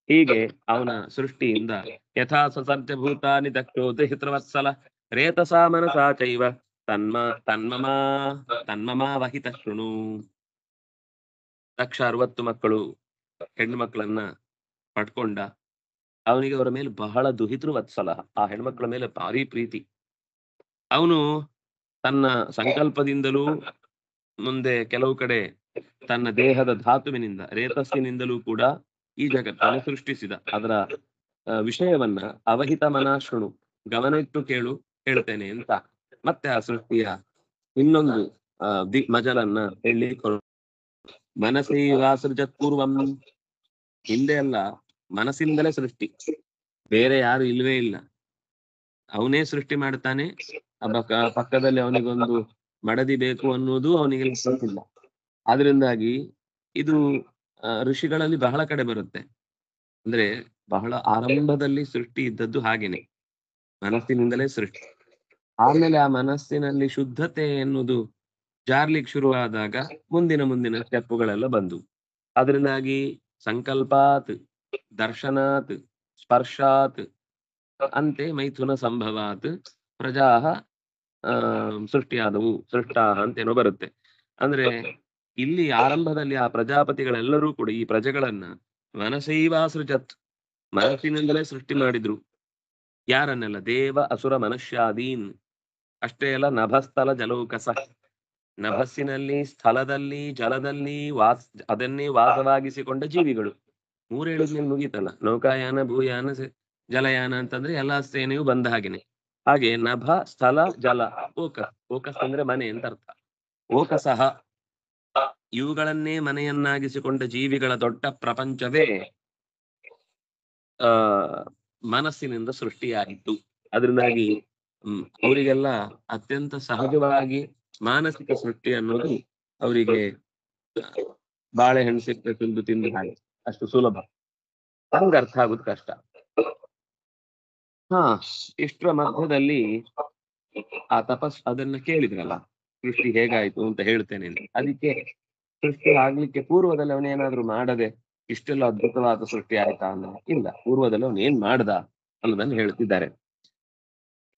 ಹೀಗೆ ಅವನ ಸೃಷ್ಟಿಯಿಂದ ಯಥಾ ಸಸರ್ಜ ಭೂತಾನಿ ದಕ್ಷೋ ದಹಿತೃವತ್ಸಲ ರೇತಸಾ ಮನಸಾ ಚೈವ ತನ್ಮಮಾ ವಹಿತ ಶೃಣು. ದಕ್ಷ 60 ಮಕ್ಕಳು ಹೆಣ್ಣು ಮಕ್ಕಳನ್ನ ಪಡ್ಕೊಂಡ. ಅವನಿಗೆ ಅವರ ಮೇಲೆ ಬಹಳ ದುಹಿತೃವತ್ಸಲ, ಆ ಹೆಣ್ಮಕ್ಳ ಮೇಲೆ ಭಾರಿ ಪ್ರೀತಿ. ಅವನು ತನ್ನ ಸಂಕಲ್ಪದಿಂದಲೂ ಮುಂದೆ ಕೆಲವು ಕಡೆ ತನ್ನ ದೇಹದ ಧಾತುವಿನಿಂದ, ರೇತಸ್ಸಿನಿಂದಲೂ ಕೂಡ ಈ ಜಗತ್ತನ್ನು ಸೃಷ್ಟಿಸಿದ. ಅದರ ವಿಷಯವನ್ನ ಅವಹಿತ ಮನಾಶೃಣು, ಗಮನ ಇಟ್ಟು ಕೇಳು, ಹೇಳ್ತೇನೆ ಅಂತ ಮತ್ತೆ ಆ ಸೃಷ್ಟಿಯ ಇನ್ನೊಂದು ಮಜಲನ್ನ ಹೇಳಿ, ಮನಸೈವಾಸೃಜತ್ ಪೂರ್ವಂ, ಹಿಂದೆ ಅಲ್ಲ ಮನಸ್ಸಿಂದಲೇ ಸೃಷ್ಟಿ, ಬೇರೆ ಯಾರು ಇಲ್ವೇ ಇಲ್ಲ, ಅವನೇ ಸೃಷ್ಟಿ ಮಾಡ್ತಾನೆ. ಪಕ್ಕದಲ್ಲಿ ಅವನಿಗೊಂದು ಮಡದಿ ಬೇಕು ಅನ್ನುವುದು ಅವನಿಗೆ ಗೊತ್ತಿಲ್ಲ. ಆದ್ರಿಂದಾಗಿ ಇದು ಋಷಿಗಳಲ್ಲಿ ಬಹಳ ಕಡೆ ಬರುತ್ತೆ. ಅಂದ್ರೆ ಬಹಳ ಆರಂಭದಲ್ಲಿ ಸೃಷ್ಟಿ ಇದ್ದದ್ದು ಹಾಗೇನೆ, ಮನಸ್ಸಿನಿಂದಲೇ ಸೃಷ್ಟಿ. ಆಮೇಲೆ ಆ ಮನಸ್ಸಿನಲ್ಲಿ ಶುದ್ಧತೆ ಎನ್ನುವುದು ಜಾರ್ಲಿಕ್ಕೆ ಶುರುವಾದಾಗ ಮುಂದಿನ ಸ್ಟೆಪ್ಪುಗಳೆಲ್ಲ ಬಂದು, ಅದರಿಂದಾಗಿ ಸಂಕಲ್ಪಾತ್, ದರ್ಶನಾತ್, ಸ್ಪರ್ಶಾತ್ ಅಂತೆ ಮೈಥುನ ಸಂಭವಾತ್ ಪ್ರಜಾಹ ಸೃಷ್ಟಿಯಾದವು, ಸೃಷ್ಟಾಹ ಅಂತೇನೋ ಬರುತ್ತೆ. ಅಂದ್ರೆ ಇಲ್ಲಿ ಆರಂಭದಲ್ಲಿ ಆ ಪ್ರಜಾಪತಿಗಳೆಲ್ಲರೂ ಕೂಡ ಈ ಪ್ರಜೆಗಳನ್ನ ಮನಸೈವಾಸೃಜತ್, ಮನಸ್ಸಿನಿಂದಲೇ ಸೃಷ್ಟಿ ಮಾಡಿದ್ರು. ಯಾರನ್ನೆಲ್ಲ? ದೇವ ಅಸುರ ಮನುಷ್ಯಾದೀನ್. ಅಷ್ಟೇ ಅಲ್ಲ, ನಭಸ್ಥಲ ಜಲೌಕಸ, ನಭಸ್ಸಿನಲ್ಲಿ, ಸ್ಥಳದಲ್ಲಿ, ಜಲದಲ್ಲಿ ಅದನ್ನೇ ವಾಸವಾಗಿಸಿಕೊಂಡ ಜೀವಿಗಳು. 3 ಹೇಳಿದ್ಮೇಲೆ ಮುಗೀತಲ್ಲ. ನೌಕಾಯಾನ, ಭೂಯಾನ, ಜಲಯಾನ ಅಂತಂದ್ರೆ ಎಲ್ಲಾ ಸೇನೆಯು ಬಂದ ಹಾಗೇನೆ. ಹಾಗೆ ನಭ, ಸ್ಥಳ, ಜಲ, ಓಕಸ್. ಓಕಸ್ ಅಂದ್ರೆ ಮನೆ ಅಂತ ಅರ್ಥ. ಓಕಸಹ, ಇವುಗಳನ್ನೇ ಮನೆಯನ್ನಾಗಿಸಿಕೊಂಡ ಜೀವಿಗಳ ದೊಡ್ಡ ಪ್ರಪಂಚವೇ ಆ ಮನಸ್ಸಿನಿಂದ ಸೃಷ್ಟಿಯಾಯಿತು. ಅದರಿಂದಾಗಿ ಅವರಿಗೆಲ್ಲ ಅತ್ಯಂತ ಸಹಜವಾಗಿ ಮಾನಸಿಕ ಸೃಷ್ಟಿ ಅನ್ನೋದು ಅವರಿಗೆ ಬಾಳೆಹಣ್ಣು ಸಿಕ್ಕರೆ ತಿಂದು ಹಾಗೆ ಅಷ್ಟು ಸುಲಭ. ಹಂಗ ಅರ್ಥ ಆಗುದು ಕಷ್ಟ. ಇಷ್ಟರ ಮಧ್ಯದಲ್ಲಿ ಆ ಅದನ್ನ ಕೇಳಿದ್ರಲ್ಲ, ಸೃಷ್ಟಿ ಹೇಗಾಯ್ತು ಅಂತ ಹೇಳ್ತೇನೆ. ಅದಕ್ಕೆ ಸೃಷ್ಟಿ ಆಗ್ಲಿಕ್ಕೆ ಪೂರ್ವದಲ್ಲಿ ಅವನೇನಾದ್ರೂ ಮಾಡದೆ ಇಷ್ಟೆಲ್ಲ ಅದ್ಭುತವಾದ ಸೃಷ್ಟಿ ಆಯ್ತಾ ಅಂದ್ರೆ ಇಲ್ಲ. ಪೂರ್ವದಲ್ಲಿ ಅವನು ಏನ್ ಮಾಡ್ದ ಅನ್ನೋದನ್ನು ಹೇಳ್ತಿದ್ದಾರೆ.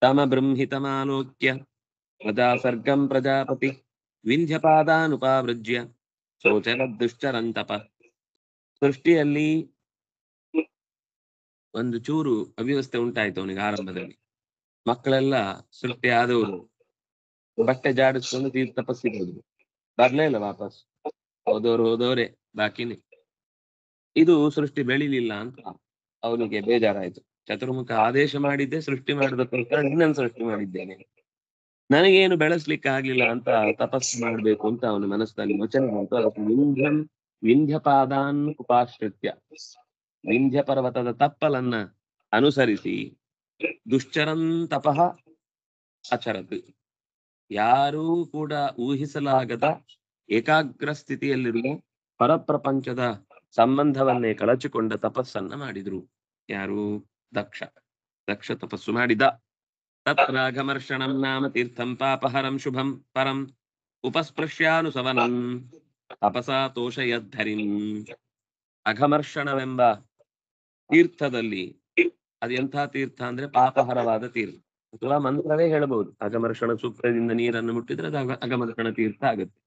ತಮ ಬ್ರಹ್ಮಿತಮಾಲೋಕ್ಯ ಪ್ರಜಾ ಸರ್ಗಂ ಪ್ರಜಾಪತಿ ವಿಂಧ್ಯಪಾದಾನುಪಾವೃಜ್ಯ ಶೋಚರ ದುಶ್ಚರಂತಪ. ಸೃಷ್ಟಿಯಲ್ಲಿ ಒಂದು ಚೂರು ಅವ್ಯವಸ್ಥೆ ಉಂಟಾಯ್ತು ಅವನಿಗೆ ಆರಂಭದಲ್ಲಿ. ಮಕ್ಕಳೆಲ್ಲ ಸೃಷ್ಟಿ ಆದವರು ಬಟ್ಟೆ ಜಾಡಿಸ್ಕೊಂಡು ತೀರ್ಥ ತಪಸ್ಸಿಗೆ ಹೋದ್ರು, ಬರ್ಲೇ ಇಲ್ಲ ವಾಪಸ್. ಹೋದವರೇ ಬಾಕಿನೇ. ಇದು ಸೃಷ್ಟಿ ಬೆಳಿಲಿಲ್ಲ ಅಂತ ಅವನಿಗೆ ಬೇಜಾರಾಯ್ತು. ಚತುರ್ಮುಖ ಆದೇಶ ಮಾಡಿದ್ದೆ ಸೃಷ್ಟಿ ಮಾಡೋದಕ್ಕೋಸ್ಕರ ನಿನ್ನನ್ನು ಸೃಷ್ಟಿ ಮಾಡಿದ್ದೇನೆ, ನನಗೇನು ಬೆಳೆಸ್ಲಿಕ್ಕೆ ಆಗ್ಲಿಲ್ಲ ಅಂತ ತಪಸ್ಸು ಮಾಡ್ಬೇಕು ಅಂತ ಅವನ ಮನಸ್ಸಲ್ಲಿ ಯೋಚನೆ ಬಂತು. ಅದಕ್ಕೆ ವಿಂಧ್ಯಪಾದಾನ್ ಉಪಾಶ್ರಿತ್ಯ, ವಿಂಧ್ಯ ಪರ್ವತದ ತಪ್ಪಲನ್ನ ಅನುಸರಿಸಿ ದುಶ್ಚರನ್ ತಪಃ ಅಚರತ್, ಯಾರೂ ಕೂಡ ಊಹಿಸಲಾಗದ ಏಕಾಗ್ರ ಸ್ಥಿತಿಯಲ್ಲಿರುವ ಪರಪ್ರಪಂಚದ ಸಂಬಂಧವನ್ನೇ ಕಳಚಿಕೊಂಡ ತಪಸ್ಸನ್ನ ಮಾಡಿದ್ರು. ಯಾರು? ದಕ್ಷ ತಪಸ್ಸು ಮಾಡಿದ. ತತ್ರಾಘಮರ್ಷಣಂ ನಾಮ ತೀರ್ಥಂ ಪಾಪಹರಂ ಶುಭಂ ಪರಂ ಉಪಸ್ಪೃಶ್ಯಾನುಸವನಂ ತಪಸಾ ತೋಷಯದ್ಧರಿಂ. ಅಘಮರ್ಷಣವೆಂಬ ತೀರ್ಥದಲ್ಲಿ, ಅದೆಂಥ ತೀರ್ಥ ಅಂದ್ರೆ ಪಾಪಹರವಾದ ತೀರ್ಥ, ಅಥವಾ ಮಂತ್ರವೇ ಹೇಳಬಹುದು. ಅಘಮರ್ಷಣ ಸೂಕ್ತದಿಂದ ನೀರನ್ನು ಮುಟ್ಟಿದ್ರೆ ಅದು ಅಘಮರ್ಷಣ ತೀರ್ಥ ಆಗುತ್ತೆ.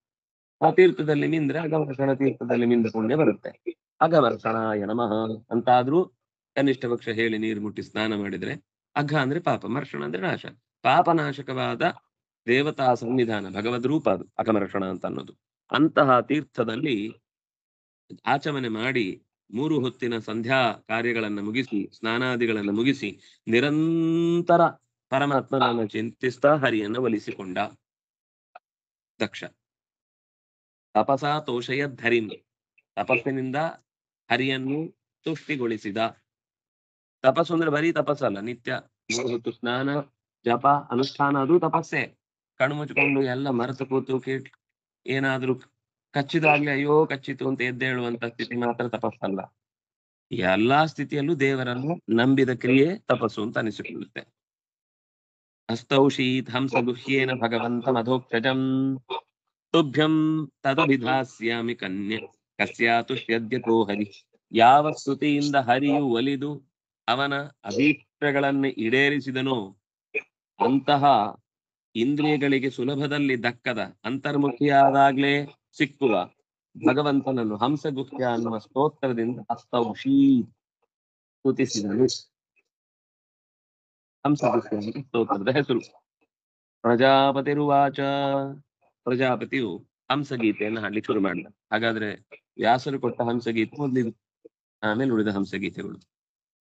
ಆ ತೀರ್ಥದಲ್ಲಿ ಮಿಂದ್ರೆ ಅಘಮರ್ಷಣ ತೀರ್ಥದಲ್ಲಿ ಮಿಂದ ಪುಣ್ಯ ಬರುತ್ತೆ. ಅಘಮರ್ಷಣಾಯ ನಮಃ ಅಂತಾದ್ರೂ ಕನಿಷ್ಠ ಪಕ್ಷ ಹೇಳಿ ನೀರು ಮುಟ್ಟಿ ಸ್ನಾನ ಮಾಡಿದ್ರೆ, ಅಘ ಅಂದ್ರೆ ಪಾಪ, ಮರ್ಷಣ ಅಂದ್ರೆ ನಾಶ, ಪಾಪನಾಶಕವಾದ ದೇವತಾ ಸಂವಿಧಾನ, ಭಗವದ್ ರೂಪ ಅದು ಅಘಮರ್ಷಣ ಅಂತ ಅನ್ನೋದು. ಅಂತಹ ತೀರ್ಥದಲ್ಲಿ ಆಚಮನೆ ಮಾಡಿ 3 ಹೊತ್ತಿನ ಸಂಧ್ಯಾ ಕಾರ್ಯಗಳನ್ನ ಮುಗಿಸಿ, ಸ್ನಾನಾದಿಗಳನ್ನ ಮುಗಿಸಿ, ನಿರಂತರ ಪರಮಾತ್ಮನನ್ನು ಚಿಂತಿಸ್ತಾ ಹರಿಯನ್ನು ಒಲಿಸಿಕೊಂಡ ದಕ್ಷ. ತಪಸಾ ತೋಷಯದ್ಧರಿಂ, ತಪಸ್ಸಿನಿಂದ ಹರಿಯನ್ನು ತುಷ್ಟಿಗೊಳಿಸಿದ. ತಪಸ್ಸು ಅಂದ್ರೆ ಬರೀ ತಪಸ್ಸಲ್ಲ, ನಿತ್ಯ 3 ಹೊತ್ತು ಸ್ನಾನ, ಜಪ, ಅನುಷ್ಠಾನ, ಅದು ತಪಸ್ಸೇ. ಕಣ್ಣು ಮುಚ್ಚಿಕೊಂಡು ಎಲ್ಲ ಮರೆತು ಕೂತು ಏನಾದ್ರೂ ಕಚ್ಚಿದಾಗ್ಲಿ ಅಯ್ಯೋ ಕಚ್ಚಿತು ಅಂತ ಎದ್ದೇಳುವಂತ ಸ್ಥಿತಿ ಮಾತ್ರ ತಪಸ್ಸಲ್ಲ. ಎಲ್ಲಾ ಸ್ಥಿತಿಯಲ್ಲೂ ದೇವರನ್ನು ನಂಬಿದ ಕ್ರಿಯೆ ತಪಸ್ಸು ಅಂತ ಅನಿಸಿಕೊಳ್ಳುತ್ತೆ. ಹಸ್ತೌಷೀತ್ ಹಂಸ ಗುಹ್ಯೇನ ಭಗವಂತ ಮಧೋಕ್ಷಜಂ ತುಭ್ಯಂ ತದಭಿಧಾಸ್ಯಾಮಿ ಕಸ್ಯಾತುಷ್ಯದ್ಯತೋ ಹರಿ. ಯಾವ ಸ್ತುತಿಯಿಂದ ಹರಿಯು ಒಲಿದು ಅವನ ಅಭೀಷ್ಟಗಳನ್ನು ಈಡೇರಿಸಿದನೋ ಅಂತಹ ಇಂದ್ರಿಯಗಳಿಗೆ ಸುಲಭದಲ್ಲಿ ದಕ್ಕದ ಅಂತರ್ಮುಖಿಯಾದಾಗ್ಲೇ ಸಿಕ್ಕುವ ಭಗವಂತನನ್ನು ಹಂಸಗುಹ್ಯ ಅನ್ನುವ ಸ್ತೋತ್ರದಿಂದ ಹಸ್ತೌಷೀ ಸ್ತುತಿಸಿದನು. ಹಂಸಗುಹ್ಯ ಸ್ತೋತ್ರದ ಹೆಸರು. ಪ್ರಜಾಪತಿರುವಾಚ, ಪ್ರಜಾಪತಿಯು ಹಂಸಗೀತೆಯನ್ನು ಹಾಡ್ಲಿಕ್ಕೆ ಶುರು ಮಾಡಿದ. ಹಾಗಾದ್ರೆ ವ್ಯಾಸರು ಕೊಟ್ಟ ಹಂಸಗೀತೆ ಮೊದಲಿದು, ಆಮೇಲೆ ಉಳಿದ ಹಂಸಗೀತೆಗಳು.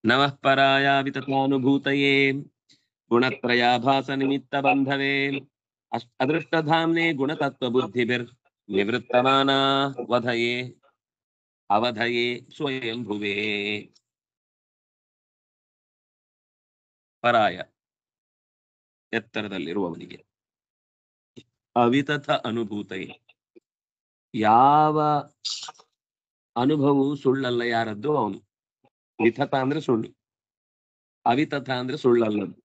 ನಮಃ ಪರಾಯ ವಿತತಾನುಭೂತಯೇ ಗುಣತ್ರಯಾಭಾಸ ನಿಮಿತ್ತ ಬಂಧವೇ ಅದೃಷ್ಟಧಾಮ್ನೆ ಗುಣತತ್ವ ಬುದ್ಧಿಭಿರ್ ನಿವೃತ್ತಮಾನ ಅವಧಯೇ ಸ್ವಯಂಭುವೇ. ಪರಾಯ ಎತ್ತರದಲ್ಲಿರುವವನಿಗೆ, ಅವಿತಥ ಅನುಭೂತಯೇ, ಯಾವ ಅನುಭವವು ಸುಳ್ಳಲ್ಲ ಯಾರದ್ದು ಅವನು. ವಿತಥ ಅಂದ್ರೆ ಸುಳ್ಳು, ಅವಿತಥ ಅಂದ್ರೆ ಸುಳ್ಳಲ್ಲದು.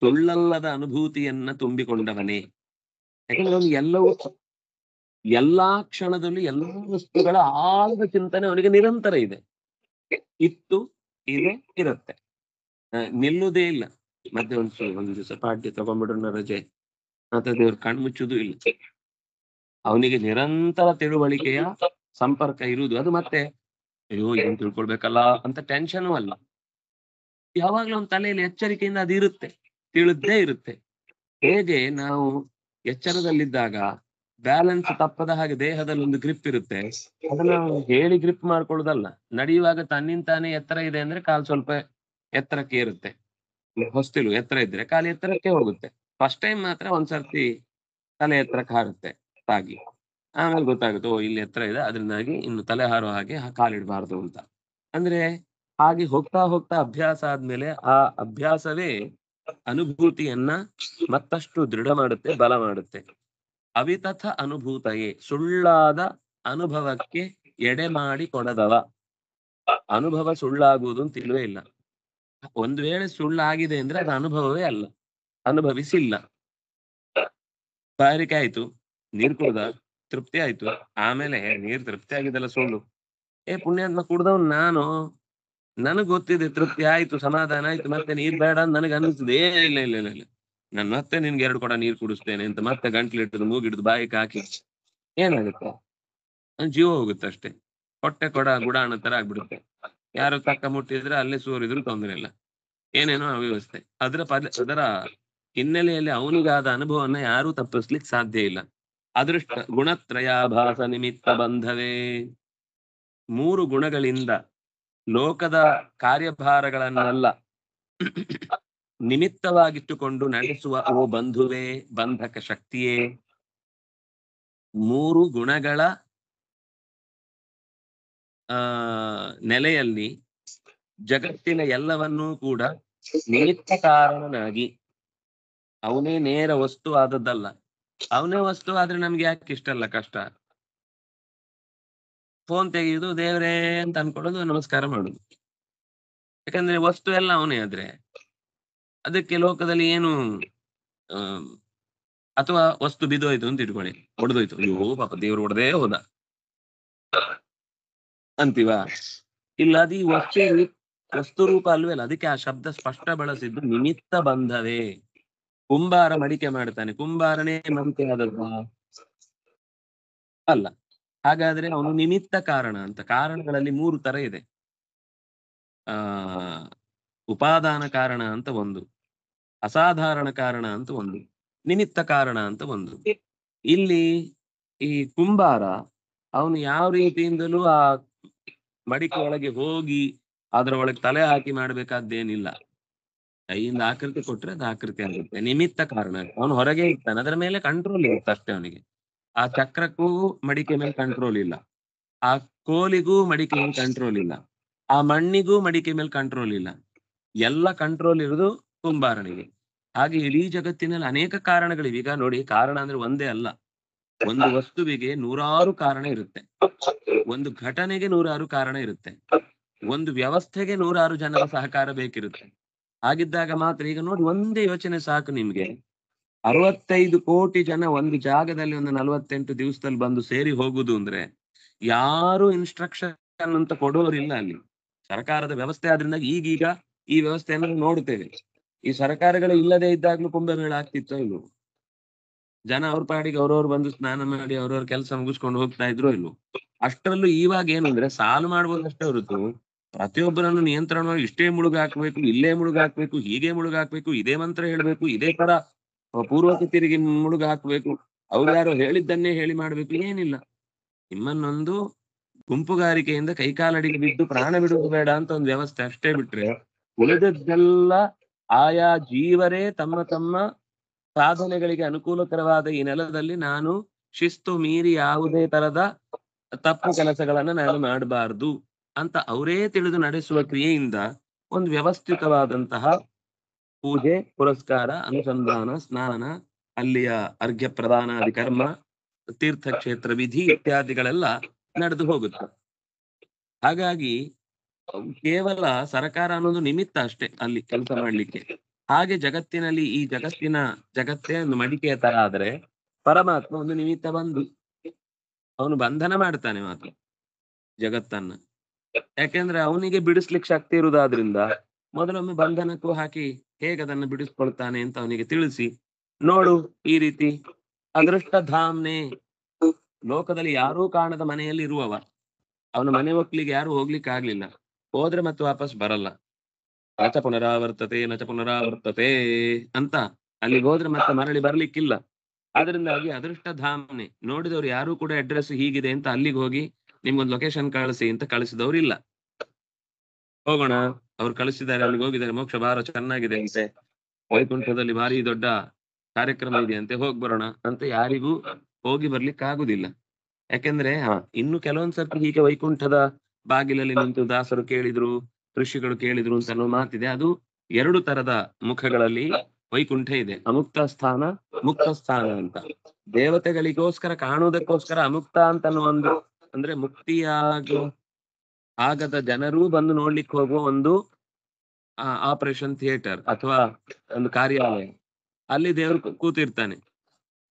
ಸುಳ್ಳಲ್ಲದ ಅನುಭೂತಿಯನ್ನ ತುಂಬಿಕೊಂಡವನೇ. ಯಾಕಂದ್ರೆ ಅವನು ಎಲ್ಲಾ ಕ್ಷಣದಲ್ಲೂ ಎಲ್ಲಾ ವಸ್ತುಗಳ ಆಳದ ಚಿಂತನೆ ಅವನಿಗೆ ನಿರಂತರ ಇದೆ. ಇದೆ ಇರುತ್ತೆ, ನಿಲ್ಲುವುದೇ ಇಲ್ಲ. ಮತ್ತೆ ಒಂದು ದಿವಸ ಪಾಠ್ಯ ತಗೊಂಡ್ಬಿಟ್ರೆ ರಜೆ, ಮತ್ತೆ ದೇವ್ರ ಕಣ್ಮುಚ್ಚುದು ಇಲ್ಲ. ಅವನಿಗೆ ನಿರಂತರ ತಿಳುವಳಿಕೆಯ ಸಂಪರ್ಕ ಇರುವುದು. ಅದು ಮತ್ತೆ ಅಯ್ಯೋ ಏನ್ ತಿಳ್ಕೊಳ್ಬೇಕಲ್ಲ ಅಂತ ಟೆನ್ಷನ್ ಅಲ್ಲ, ಯಾವಾಗ್ಲೂ ಒಂದು ತಲೆಯಲ್ಲಿ ಎಚ್ಚರಿಕೆಯಿಂದ ಅದು ಇರುತ್ತೆ, ತಿಳಿದೇ ಇರುತ್ತೆ. ಹೇಗೆ ನಾವು ಎಚ್ಚರದಲ್ಲಿದ್ದಾಗ ಬ್ಯಾಲೆನ್ಸ್ ತಪ್ಪದ ಹಾಗೆ ದೇಹದಲ್ಲಿ ಒಂದು ಗ್ರಿಪ್ ಇರುತ್ತೆ, ಅದನ್ನ ಹೇಳಿ ಗ್ರಿಪ್ ಮಾಡ್ಕೊಳ್ಳೋದಲ್ಲ. ನಡೆಯುವಾಗ ತನ್ನಿಂತಾನೆ ಎತ್ತರ ಇದೆ ಅಂದ್ರೆ ಕಾಲು ಸ್ವಲ್ಪ ಎತ್ತರಕ್ಕೆ ಇರುತ್ತೆ, ಹೊಸ್ತಿಲು ಎತ್ತರ ಇದ್ರೆ ಕಾಲು ಎತ್ತರಕ್ಕೆ ಹೋಗುತ್ತೆ. ಫಸ್ಟ್ ಟೈಮ್ ಮಾತ್ರ ಒಂದ್ಸರ್ತಿ ತಲೆ ಎತ್ತರಕ್ಕೆ ಹಾರುತ್ತೆ ಸಾಗಿ. ಆಮೇಲೆ ಗೊತ್ತಾಗುತ್ತೆ, ಓ ಇಲ್ಲಿ ಎತ್ತರ ಇದೆ, ಅದರಿಂದಾಗಿ ಇನ್ನು ತಲೆ ಹಾರೋ ಹಾಗೆ ಕಾಲಿಡಬಾರ್ದು ಅಂತ. ಅಂದ್ರೆ ಹಾಗೆ ಹೋಗ್ತಾ ಹೋಗ್ತಾ ಅಭ್ಯಾಸ ಆದ್ಮೇಲೆ ಆ ಅಭ್ಯಾಸವೇ ಅನುಭೂತಿಯನ್ನ ಮತ್ತಷ್ಟು ದೃಢ ಮಾಡುತ್ತೆ, ಬಲ ಮಾಡುತ್ತೆ. ಅವಿತಥ ಅನುಭೂತಯೇ, ಸುಳ್ಳಾದ ಅನುಭವಕ್ಕೆ ಎಡೆ ಮಾಡಿ ಕೊಡದವ. ಅನುಭವ ಸುಳ್ಳಾಗುವುದು ಅಂತ ಇಲ್ವೇ ಇಲ್ಲ. ಒಂದು ವೇಳೆ ಸುಳ್ಳಾಗಿದೆ ಅಂದ್ರೆ ಅದು ಅನುಭವವೇ ಅಲ್ಲ, ಅನುಭವಿಸಿಲ್ಲ. ಬಾಯಾರಿಕೆ ಆಯ್ತು, ನೀರ್ ಕುಡ್ದ, ತೃಪ್ತಿ ಆಯ್ತು, ಆಮೇಲೆ ನೀರ್ ತೃಪ್ತಿ ಆಗಿದ್ದಲ್ಲ ಸುಳ್ಳು. ಪುಣ್ಯಾತ್ಮ ಕುಡ್ದವ್ ನಾನು, ನನಗ್ ಗೊತ್ತಿದೆ ತೃಪ್ತಿ ಆಯ್ತು, ಸಮಾಧಾನ ಆಯ್ತು, ಮತ್ತೆ ನೀರ್ ಬೇಡ ಅಂತ ನನಗೆ ಅನ್ನಿಸ್ತದೆ. ಇಲ್ಲ ಇಲ್ಲ ಇಲ್ಲ ಇಲ್ಲ, ನಾನು ಮತ್ತೆ ನಿನ್ಗೆ 2 ಕೊಡ ನೀರ್ ಕುಡಿಸ್ತೇನೆ ಅಂತ ಮತ್ತೆ ಗಂಟ್ಲಿಟ್ಟು ಮೂಗಿಡ್ದು ಬಾಯಿಗೆ ಹಾಕಿ ಏನಾಗುತ್ತೆ? ನನ್ ಜೀವ ಹೋಗುತ್ತೆ ಅಷ್ಟೇ. ಹೊಟ್ಟೆ ಕೊಡ ಗುಡಾಣ ತರ ಆಗ್ಬಿಡುತ್ತೆ. ಯಾರು ತಕ್ಕ ಮುಟ್ಟಿದ್ರೆ ಅಲ್ಲೇ ಸೂರಿದ್ರು ತೊಂದರೆ ಇಲ್ಲ, ಏನೇನೋ ಅವ್ಯವಸ್ಥೆ. ಅದರ ಹಿನ್ನೆಲೆಯಲ್ಲಿ ಅವನಿಗಾದ ಅನುಭವವನ್ನ ಯಾರೂ ತಪ್ಪಿಸ್ಲಿಕ್ಕೆ ಸಾಧ್ಯ ಇಲ್ಲ. ಅದೃಷ್ಟ ಗುಣತ್ರಯಾಭಾಸ ನಿಮಿತ್ತ ಬಂಧವೇ. 3 ಗುಣಗಳಿಂದ ಲೋಕದ ಕಾರ್ಯಭಾರಗಳನ್ನೆಲ್ಲ ನಿಮಿತ್ತವಾಗಿಟ್ಟುಕೊಂಡು ನಡೆಸುವ ಓ ಬಂಧುವೇ, ಬಂಧಕ ಶಕ್ತಿಯೇ. 3 ಗುಣಗಳ ನೆಲೆಯಲ್ಲಿ ಜಗತ್ತಿನ ಎಲ್ಲವನ್ನೂ ಕೂಡ ನಿಮಿತ್ತ ಕಾರಣನಾಗಿ, ಅವನೇ ನೇರ ವಸ್ತು ಆದದ್ದಲ್ಲ. ಅವನೇ ವಸ್ತು ಆದ್ರೆ ನಮ್ಗೆ ಯಾಕೆ ಇಷ್ಟಲ್ಲ ಕಷ್ಟ? ಫೋನ್ ತೆಗೆಯುವುದು, ದೇವರೇ ಅಂತ ಅನ್ಕೊಳ್ಳೋದು, ನಮಸ್ಕಾರ ಮಾಡುದು. ಯಾಕಂದ್ರೆ ವಸ್ತು ಎಲ್ಲ ಅವನೇ ಆದ್ರೆ ಅದಕ್ಕೆ ಲೋಕದಲ್ಲಿ ಏನು ಅಥವಾ ವಸ್ತು ಬಿದ್ದೋಯ್ತು ಅಂತ ಇಟ್ಕೊಳ್ಳಿ, ಹೊಡೆದೋಯ್ತು, ಅಯ್ಯೋ ಪಾಪ ದೇವ್ರು ಹೊಡೆದೇ ಹೋದ ಅಂತೀವ? ಇಲ್ಲ, ಅದು ಈ ವಸ್ತು ರೂಪ ಅಲ್ವೇ ಅಲ್ಲ. ಅದಕ್ಕೆ ಆ ಶಬ್ದ ಸ್ಪಷ್ಟ ಬಳಸಿದ್ದು ನಿಮಿತ್ತ ಬಂಧವೇ. ಕುಂಬಾರ ಮಡಿಕೆ ಮಾಡ್ತಾನೆ, ಕುಂಬಾರನೇ ಮಡಿಕೆ ಆದದ್ದ ಅಲ್ಲ. ಹಾಗಾದ್ರೆ ಅವನು ನಿಮಿತ್ತ ಕಾರಣ ಅಂತ. ಕಾರಣಗಳಲ್ಲಿ 3 ತರ ಇದೆ. ಉಪಾದಾನ ಕಾರಣ ಅಂತ ಒಂದು, ಅಸಾಧಾರಣ ಕಾರಣ ಅಂತ ಒಂದು, ನಿಮಿತ್ತ ಕಾರಣ ಅಂತ ಒಂದು. ಇಲ್ಲಿ ಈ ಕುಂಬಾರ ಅವನು ಯಾವ ರೀತಿಯಿಂದಲೂ ಆ ಮಡಿಕೆ ಒಳಗೆ ಹೋಗಿ ಅದರ ಒಳಗೆ ತಲೆ ಹಾಕಿ ಮಾಡ್ಬೇಕಾದ್ದೇನಿಲ್ಲ. ಕೈಯಿಂದ ಆಕೃತಿ ಕೊಟ್ರೆ ಅದು ಆಕೃತಿ ಆಗುತ್ತೆ. ನಿಮಿತ್ತ ಕಾರಣ. ಅವನು ಹೊರಗೆ ಇರ್ತಾನೆ, ಅದರ ಮೇಲೆ ಕಂಟ್ರೋಲ್ ಇರುತ್ತೆ ಅಷ್ಟೇ ಅವನಿಗೆ. ಆ ಚಕ್ರಕ್ಕೂ ಮಡಿಕೆ ಮೇಲೆ ಕಂಟ್ರೋಲ್ ಇಲ್ಲ, ಆ ಕೋಲಿಗೂ ಮಡಿಕೆ ಮೇಲೆ ಕಂಟ್ರೋಲ್ ಇಲ್ಲ, ಆ ಮಣ್ಣಿಗೂ ಮಡಿಕೆ ಮೇಲೆ ಕಂಟ್ರೋಲ್ ಇಲ್ಲ. ಎಲ್ಲ ಕಂಟ್ರೋಲ್ ಇರುವುದು ಕುಂಬಾರನಿಗೆ. ಹಾಗೆ ಇಡೀ ಜಗತ್ತಿನಲ್ಲಿ ಅನೇಕ ಕಾರಣಗಳಿವೆ. ಈಗ ನೋಡಿ, ಕಾರಣ ಅಂದ್ರೆ ಒಂದೇ ಅಲ್ಲ. ಒಂದು ವಸ್ತುವಿಗೆ 100 ಕಾರಣ ಇರುತ್ತೆ, ಒಂದು ಘಟನೆಗೆ 100 ಕಾರಣ ಇರುತ್ತೆ, ಒಂದು ವ್ಯವಸ್ಥೆಗೆ 100 ಜನರ ಸಹಕಾರ ಬೇಕಿರುತ್ತೆ. ಹಾಗಿದ್ದಾಗ ಮಾತ್ರ, ಈಗ ನೋಡಿ, ಒಂದೇ ಯೋಚನೆ ಸಾಕು ನಿಮ್ಗೆ. 65 ಕೋಟಿ ಜನ ಒಂದು ಜಾಗದಲ್ಲಿ ಒಂದು 48 ದಿವಸದಲ್ಲಿ ಬಂದು ಸೇರಿ ಹೋಗುದು ಅಂದ್ರೆ ಯಾರು ಇನ್ಸ್ಟ್ರಕ್ಷನ್ ಅಂತ ಕೊಡೋರಿಲ್ಲ ಅಲ್ಲಿ. ಸರ್ಕಾರದ ವ್ಯವಸ್ಥೆ ಆದ್ರಿಂದ ಈಗೀಗ ಈ ವ್ಯವಸ್ಥೆಯನ್ನು ನೋಡ್ತೇವೆ. ಈ ಸರ್ಕಾರಗಳು ಇಲ್ಲದೆ ಇದ್ದಾಗ್ಲೂ ಕುಂಭಮೇಳ ಆಗ್ತಿತ್ತೋ ಇಲ್ವೋ? ಜನ ಅವ್ರ ಪಾಡಿಗೆ ಅವ್ರವ್ರು ಬಂದು ಸ್ನಾನ ಮಾಡಿ ಅವ್ರವ್ರ ಕೆಲಸ ಮುಗಿಸ್ಕೊಂಡು ಹೋಗ್ತಾ ಇದ್ರು ಇಲ್ವೋ? ಅಷ್ಟರಲ್ಲೂ ಇವಾಗ ಏನು ಅಂದ್ರೆ ಸಾಲು ಮಾಡ್ಬೋದಷ್ಟೇ ಹೊರತು ಪ್ರತಿಯೊಬ್ಬರನ್ನು ನಿಯಂತ್ರಣ ಮಾಡಿ ಇಷ್ಟೇ ಮುಳುಗಾಕ್ಬೇಕು, ಇಲ್ಲೇ ಮುಳುಗಾಕ್ಬೇಕು, ಹೀಗೆ ಮುಳುಗಾಕ್ಬೇಕು, ಇದೇ ಮಂತ್ರ ಹೇಳ್ಬೇಕು, ಇದೇ ತರ ಪೂರ್ವಕ್ಕೆ ತಿರುಗಿ ಮುಳುಗ ಹಾಕ್ಬೇಕು, ಅವ್ರು ಯಾರೋ ಹೇಳಿದ್ದನ್ನೇ ಹೇಳಿ ಮಾಡ್ಬೇಕು, ಏನಿಲ್ಲ. ನಿಮ್ಮನ್ನೊಂದು ಗುಂಪುಗಾರಿಕೆಯಿಂದ ಕೈಕಾಲಡಿಗೆ ಬಿದ್ದು ಪ್ರಾಣ ಬಿಡುವುದು ಬೇಡ ಅಂತ ಒಂದು ವ್ಯವಸ್ಥೆ ಅಷ್ಟೇ ಬಿಟ್ರೆ, ಉಳಿದದ್ದೆಲ್ಲ ಆಯಾ ಜೀವರೇ ತಮ್ಮ ತಮ್ಮ ಸಾಧನೆಗಳಿಗೆ ಅನುಕೂಲಕರವಾದ ಈ ನೆಲದಲ್ಲಿ ನಾನು ಶಿಸ್ತು ಮೀರಿ ಯಾವುದೇ ತರದ ತಪ್ಪು ಕೆಲಸಗಳನ್ನ ನಾನು ಮಾಡಬಾರ್ದು ಅಂತ ಅವರೇ ತಿಳಿದು ನಡೆಸುವ ಕ್ರಿಯೆಯಿಂದ ಒಂದು ವ್ಯವಸ್ಥಿತವಾದಂತಹ ಪೂಜೆ, ಪುರಸ್ಕಾರ, ಅನುಸಂಧಾನ, ಸ್ನಾನ, ಅಲ್ಲಿಯ ಅರ್ಘ್ಯ ಪ್ರದಾನಾದಿ ಕರ್ಮ, ತೀರ್ಥಕ್ಷೇತ್ರ ವಿಧಿ ಇತ್ಯಾದಿಗಳೆಲ್ಲ ನಡೆದು ಹೋಗುತ್ತೆ. ಹಾಗಾಗಿ ಕೇವಲ ಸರ್ಕಾರ ಅನ್ನೋದು ನಿಮಿತ್ತ ಅಷ್ಟೇ ಅಲ್ಲಿ ಕೆಲಸ ಮಾಡ್ಲಿಕ್ಕೆ. ಹಾಗೆ ಜಗತ್ತಿನಲ್ಲಿ ಈ ಜಗತ್ತೇ ಒಂದು ಮಡಿಕೆಯ ತರ ಆದ್ರೆ ಪರಮಾತ್ಮ ಒಂದು ನಿಮಿತ್ತ ಬಂದು ಅವನು ಬಂಧನ ಮಾಡ್ತಾನೆ ಮಾತ್ರ ಜಗತ್ತನ್ನ. ಯಾಕೆಂದ್ರೆ ಅವನಿಗೆ ಬಿಡಿಸ್ಲಿಕ್ಕೆ ಶಕ್ತಿ ಇರುವುದಾದ್ರಿಂದ ಮೊದಲೊಮ್ಮೆ ಬಂಧನಕ್ಕೂ ಹಾಕಿ ಹೇಗೆ ಅದನ್ನು ಬಿಡಿಸ್ಕೊಳ್ತಾನೆ ಅಂತ ಅವನಿಗೆ ತಿಳಿಸಿ, ನೋಡು ಈ ರೀತಿ ಅದೃಷ್ಟ ಧಾಮ್ನೆ, ಲೋಕದಲ್ಲಿ ಯಾರೂ ಕಾಣದ ಮನೆಯಲ್ಲಿ ಇರುವವ, ಅವನ ಮನೆ ಒಕ್ಲಿಗೆ ಯಾರು ಹೋಗ್ಲಿಕ್ಕೆ ಆಗ್ಲಿಲ್ಲ, ಹೋದ್ರೆ ಮತ್ತೆ ವಾಪಸ್ ಬರಲ್ಲ. ನಚ ಪುನರಾವರ್ತತೆ ಅಂತ ಅಲ್ಲಿಗೆ ಹೋದ್ರೆ ಮತ್ತೆ ಮರಳಿ ಬರ್ಲಿಕ್ಕಿಲ್ಲ. ಅದರಿಂದಾಗಿ ಅದೃಷ್ಟ ಧಾಮ್ನೆ, ನೋಡಿದವ್ರು ಯಾರು ಕೂಡ ಅಡ್ರೆಸ್ ಹೀಗಿದೆ ಅಂತ ಅಲ್ಲಿಗೆ ಹೋಗಿ ನಿಮ್ಗೊಂದು ಲೊಕೇಶನ್ ಕಳಿಸಿ ಅಂತ ಕಳಿಸಿದವ್ರು ಇಲ್ಲ. ಹೋಗೋಣ, ಅವ್ರು ಕಳಿಸಿದ್ದಾರೆ, ಅಲ್ಲಿಗೆ ಹೋಗಿದ್ದಾರೆ, ಮೋಕ್ಷ ಭಾರ ಚೆನ್ನಾಗಿದೆ ಅಂತೆ, ವೈಕುಂಠದಲ್ಲಿ ಭಾರಿ ದೊಡ್ಡ ಕಾರ್ಯಕ್ರಮ ಇದೆ ಅಂತೆ, ಹೋಗಿ ಬರೋಣ ಅಂತ ಯಾರಿಗೂ ಹೋಗಿ ಬರ್ಲಿಕ್ಕೆ ಆಗುದಿಲ್ಲ. ಯಾಕೆಂದ್ರೆ ಇನ್ನು ಕೆಲವೊಂದ್ಸರ್ತಿ ಹೀಗೆ ವೈಕುಂಠದ ಬಾಗಿಲಲ್ಲಿ ನಿಂತು ದಾಸರು ಕೇಳಿದ್ರು, ಋಷಿಗಳು ಕೇಳಿದ್ರು ಅಂತ ಅನ್ನೋ ಮಾತಿದೆ. ಅದು 2 ತರದ ಮುಖಗಳಲ್ಲಿ ವೈಕುಂಠ ಇದೆ. ಅಮುಕ್ತ ಸ್ಥಾನ, ಮುಕ್ತ ಸ್ಥಾನ ಅಂತ. ದೇವತೆಗಳಿಗೋಸ್ಕರ ಕಾಣುವುದಕ್ಕೋಸ್ಕರ ಅಮುಕ್ತ ಅಂತ ಒಂದು, ಅಂದ್ರೆ ಆಗದ ಜನರೂ ಬಂದು ನೋಡ್ಲಿಕ್ಕೆ ಹೋಗುವ ಒಂದು ಆಪರೇಷನ್ ಥಿಯೇಟರ್ ಅಥವಾ ಒಂದು ಕಾರ್ಯಾಲಯ. ಅಲ್ಲಿ ದೇವರು ಕೂತಿರ್ತಾನೆ.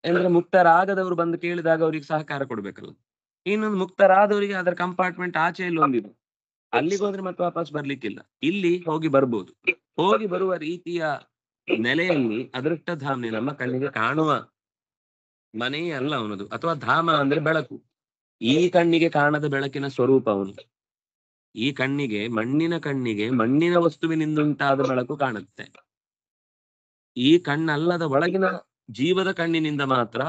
ಅಂದ್ರೆ ಮುಕ್ತರಾಗದವರು ಬಂದು ಕೇಳಿದಾಗ ಅವ್ರಿಗೆ ಸಹಕಾರ ಕೊಡ್ಬೇಕಲ್ಲ. ಇನ್ನೊಂದು ಮುಕ್ತರಾದವರಿಗೆ ಅದರ ಕಂಪಾರ್ಟ್ಮೆಂಟ್ ಆಚೆಯಲ್ಲಿ ಒಂದಿದೆ, ಅಲ್ಲಿಗೆ ಹೋದ್ರೆ ಮತ್ತೆ ವಾಪಸ್ ಬರ್ಲಿಕ್ಕಿಲ್ಲ. ಇಲ್ಲಿ ಹೋಗಿ ಬರ್ಬೋದು. ಹೋಗಿ ಬರುವ ರೀತಿಯ ನೆಲೆಯಲ್ಲಿ ಅದೃಷ್ಟ ಧಾಮನೆ, ನಮ್ಮ ಕಣ್ಣಿಗೆ ಕಾಣುವ ಮನೆಯೇ ಅಲ್ಲ ಅವನದು, ಅಥವಾ ಧಾಮ ಅಂದ್ರೆ ಬೆಳಕು. ಈ ಕಣ್ಣಿಗೆ ಕಾಣದ ಬೆಳಕಿನ ಸ್ವರೂಪ ಅವನು. ಈ ಕಣ್ಣಿಗೆ, ಮಣ್ಣಿನ ಕಣ್ಣಿಗೆ ಮಣ್ಣಿನ ವಸ್ತುವಿನಿಂದುಂಟಾದ ಬೆಳಕು ಕಾಣುತ್ತೆ. ಈ ಕಣ್ಣಲ್ಲದ ಒಳಗಿನ ಜೀವದ ಕಣ್ಣಿನಿಂದ ಮಾತ್ರ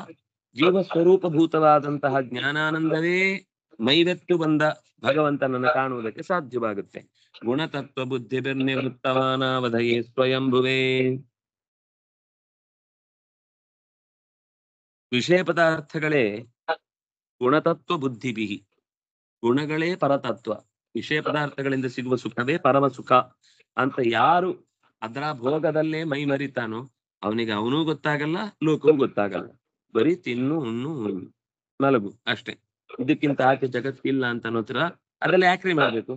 ಜೀವ ಸ್ವರೂಪಭೂತವಾದಂತಹ ಜ್ಞಾನಾನಂದವೇ ಮೈವೆತ್ತು ಬಂದ ಭಗವಂತನನ್ನು ಕಾಣುವುದಕ್ಕೆ ಸಾಧ್ಯವಾಗುತ್ತೆ. ಗುಣತತ್ವ ಬುದ್ಧಿ ನಿರ್ವೃತ್ತವಾನಾವಧಯೇ ಸ್ವಯಂಭುವೇ. ವಿಷಯ ಪದಾರ್ಥಗಳೇ ಗುಣತತ್ವ ಬುದ್ಧಿಭಿ. ಗುಣಗಳೇ ಪರತತ್ವ. ವಿಷಯ ಪದಾರ್ಥಗಳಿಂದ ಸಿಗುವ ಸುಖವೇ ಪರಮ ಸುಖ ಅಂತ ಯಾರು ಅದರ ಭೋಗದಲ್ಲೇ ಮೈ ಮರಿತಾನೋ ಅವನಿಗೆ ಅವನೂ ಗೊತ್ತಾಗಲ್ಲ, ಲೋಕವೂ ಗೊತ್ತಾಗಲ್ಲ. ಬರೀ ತಿನ್ನು, ಉಣ್ಣು, ಮಲಗು ಅಷ್ಟೇ. ಇದಕ್ಕಿಂತ ಆಚೆ ಜಗತ್ತಿಲ್ಲ ಅಂತ ಅನ್ನೋತರ ಅದೆಲ್ಲ ಯಾಕ್ರಿ ಮಾಡ್ಬೇಕು?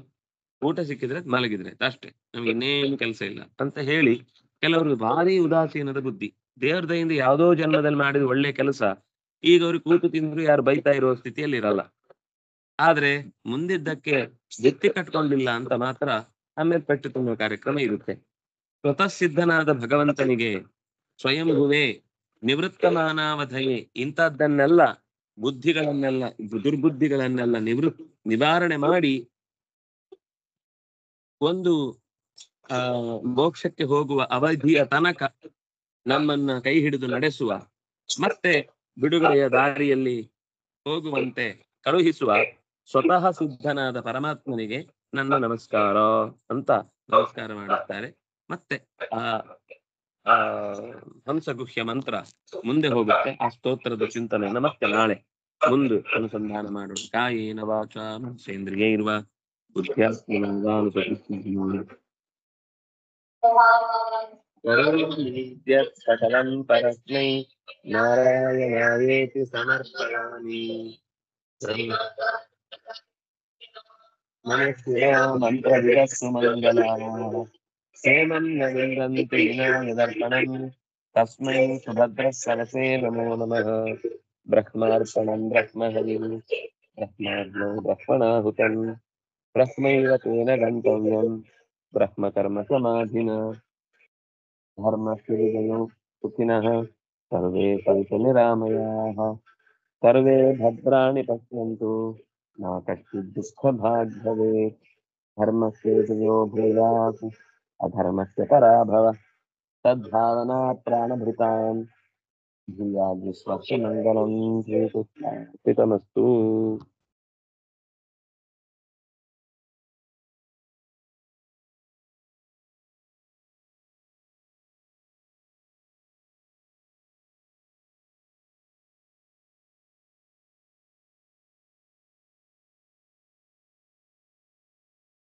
ಊಟ ಸಿಕ್ಕಿದ್ರೆ ಮಲಗಿದ್ರೆ ಅಷ್ಟೇ, ನಮ್ಗೆ ಇನ್ನೇನು ಕೆಲಸ ಇಲ್ಲ ಅಂತ ಹೇಳಿ ಕೆಲವರು ಭಾರಿ ಉದಾಸೀನದ ಬುದ್ಧಿ. ದೇವ್ರ ದಯಿಂದ ಯಾವ್ದೋ ಜನ್ಮದಲ್ಲಿ ಮಾಡಿದ ಒಳ್ಳೆ ಕೆಲಸ ಈಗ ಅವ್ರಿಗೆ ಕೂತು ತಿಂದ್ರು ಯಾರು ಬೈತಾ ಇರೋ ಸ್ಥಿತಿಯಲ್ಲಿ ಇರಲ್ಲ. ಆದ್ರೆ ಮುಂದಿದ್ದಕ್ಕೆ ಎತ್ತಿ ಕಟ್ಕೊಂಡಿಲ್ಲ ಅಂತ ಮಾತ್ರ ಆಮೇಲೆ ಪೆಟ್ಟು ತುಂಬುವ ಕಾರ್ಯಕ್ರಮ ಇರುತ್ತೆ. ಸ್ವತಃ ಸಿದ್ಧನಾದ ಭಗವಂತನಿಗೆ ಸ್ವಯಂಭುವೇ ನಿವೃತ್ತ ಮಾನಾವಧಯೇ ಇಂಥದ್ದನ್ನೆಲ್ಲ ಬುದ್ಧಿಗಳನ್ನೆಲ್ಲ, ದುರ್ಬುದ್ಧಿಗಳನ್ನೆಲ್ಲ ನಿವಾರಣೆ ಮಾಡಿ ಒಂದು ಮೋಕ್ಷಕ್ಕೆ ಹೋಗುವ ಅವಧಿಯ ತನಕ ನಮ್ಮನ್ನ ಕೈ ಹಿಡಿದು ನಡೆಸುವ, ಮತ್ತೆ ಬಿಡುಗಡೆಯ ದಾರಿಯಲ್ಲಿ ಹೋಗುವಂತೆ ಕಳುಹಿಸುವ ಸ್ವತಃ ಸಿದ್ಧನಾದ ಪರಮಾತ್ಮನಿಗೆ ನನ್ನ ನಮಸ್ಕಾರ ಅಂತ ನಮಸ್ಕಾರ ಮಾಡುತ್ತಾರೆ. ಮತ್ತೆ ಆ ಹಂಸಗುಹ್ಯ ಮಂತ್ರ ಮುಂದೆ ಹೋಗುತ್ತೆ. ಆ ಸ್ತೋತ್ರದ ಚಿಂತನೆಯನ್ನು ಮತ್ತೆ ನಾಳೆ ಮುಂದೆ ಅನುಸಂಧಾನ ಮಾಡೋಣ. ಕಾಯೇನ ವಾಚಾ ಮನಸೇಂದ್ರಿಯೈರ್ವ ಸಕಲಂ ಪರಸ್ಮೈ ನಾರಾಯಣಾಯೇತಿ ಸಮರ್ಪಯಾಮಿ. ಮಂತ್ರ ವಿರಸ್ಸು ಮಂಗಲಾಯ ಸೇಮಂ ನವಿಂದ್ರಂತಿ ವಿನಾಯದರ್ಪಣಂ ತಸ್ಮೈ ಸುಭದ್ರ ಸರಸೇ ನಮೋ ನಮಃ. ಬ್ರಹ್ಮಾರ್ಪಣಂ ಬ್ರಹ್ಮಹರಿಂ ಬ್ರಹ್ಮಾಗ್ನೌ ಬ್ರಹ್ಮಣಾಹುತಂ ಬ್ರಹ್ಮೈವ ತೇನ ಗಂತವ್ಯಂ ಬ್ರಹ್ಮಕರ್ಮ ಸಮಾಧಿನ. ಧರ್ಮಸ್ಯ ಸುಖಿನಃ ಸರ್ವೇ ಸಂತು ನಿರಾಮಯಾಃ. ಸರ್ವೇ ಭದ್ರಾಣಿ ಪಶ್ಯन्तು ಮಾ ಕಶ್ಚಿತ್ ದುಃಖಭಾಗ್ ಭವೇತ್. ಧರ್ಮಸ್ಯ ಜಯೋ ಭೂಯಾತ್ ಅಧರ್ಮಸ್ಯ ಪರಾಭವಃ. ತದ್ಭಾವನಾ ಪ್ರಾಣಭೃತಾಂ ಭೂಯಾದ್ ವಿಶ್ವಸ್ಯ ಮಂಗಲಂ. ಶ್ರೀಕೃಷ್ಣಾರ್ಪಿತಮಸ್ತು.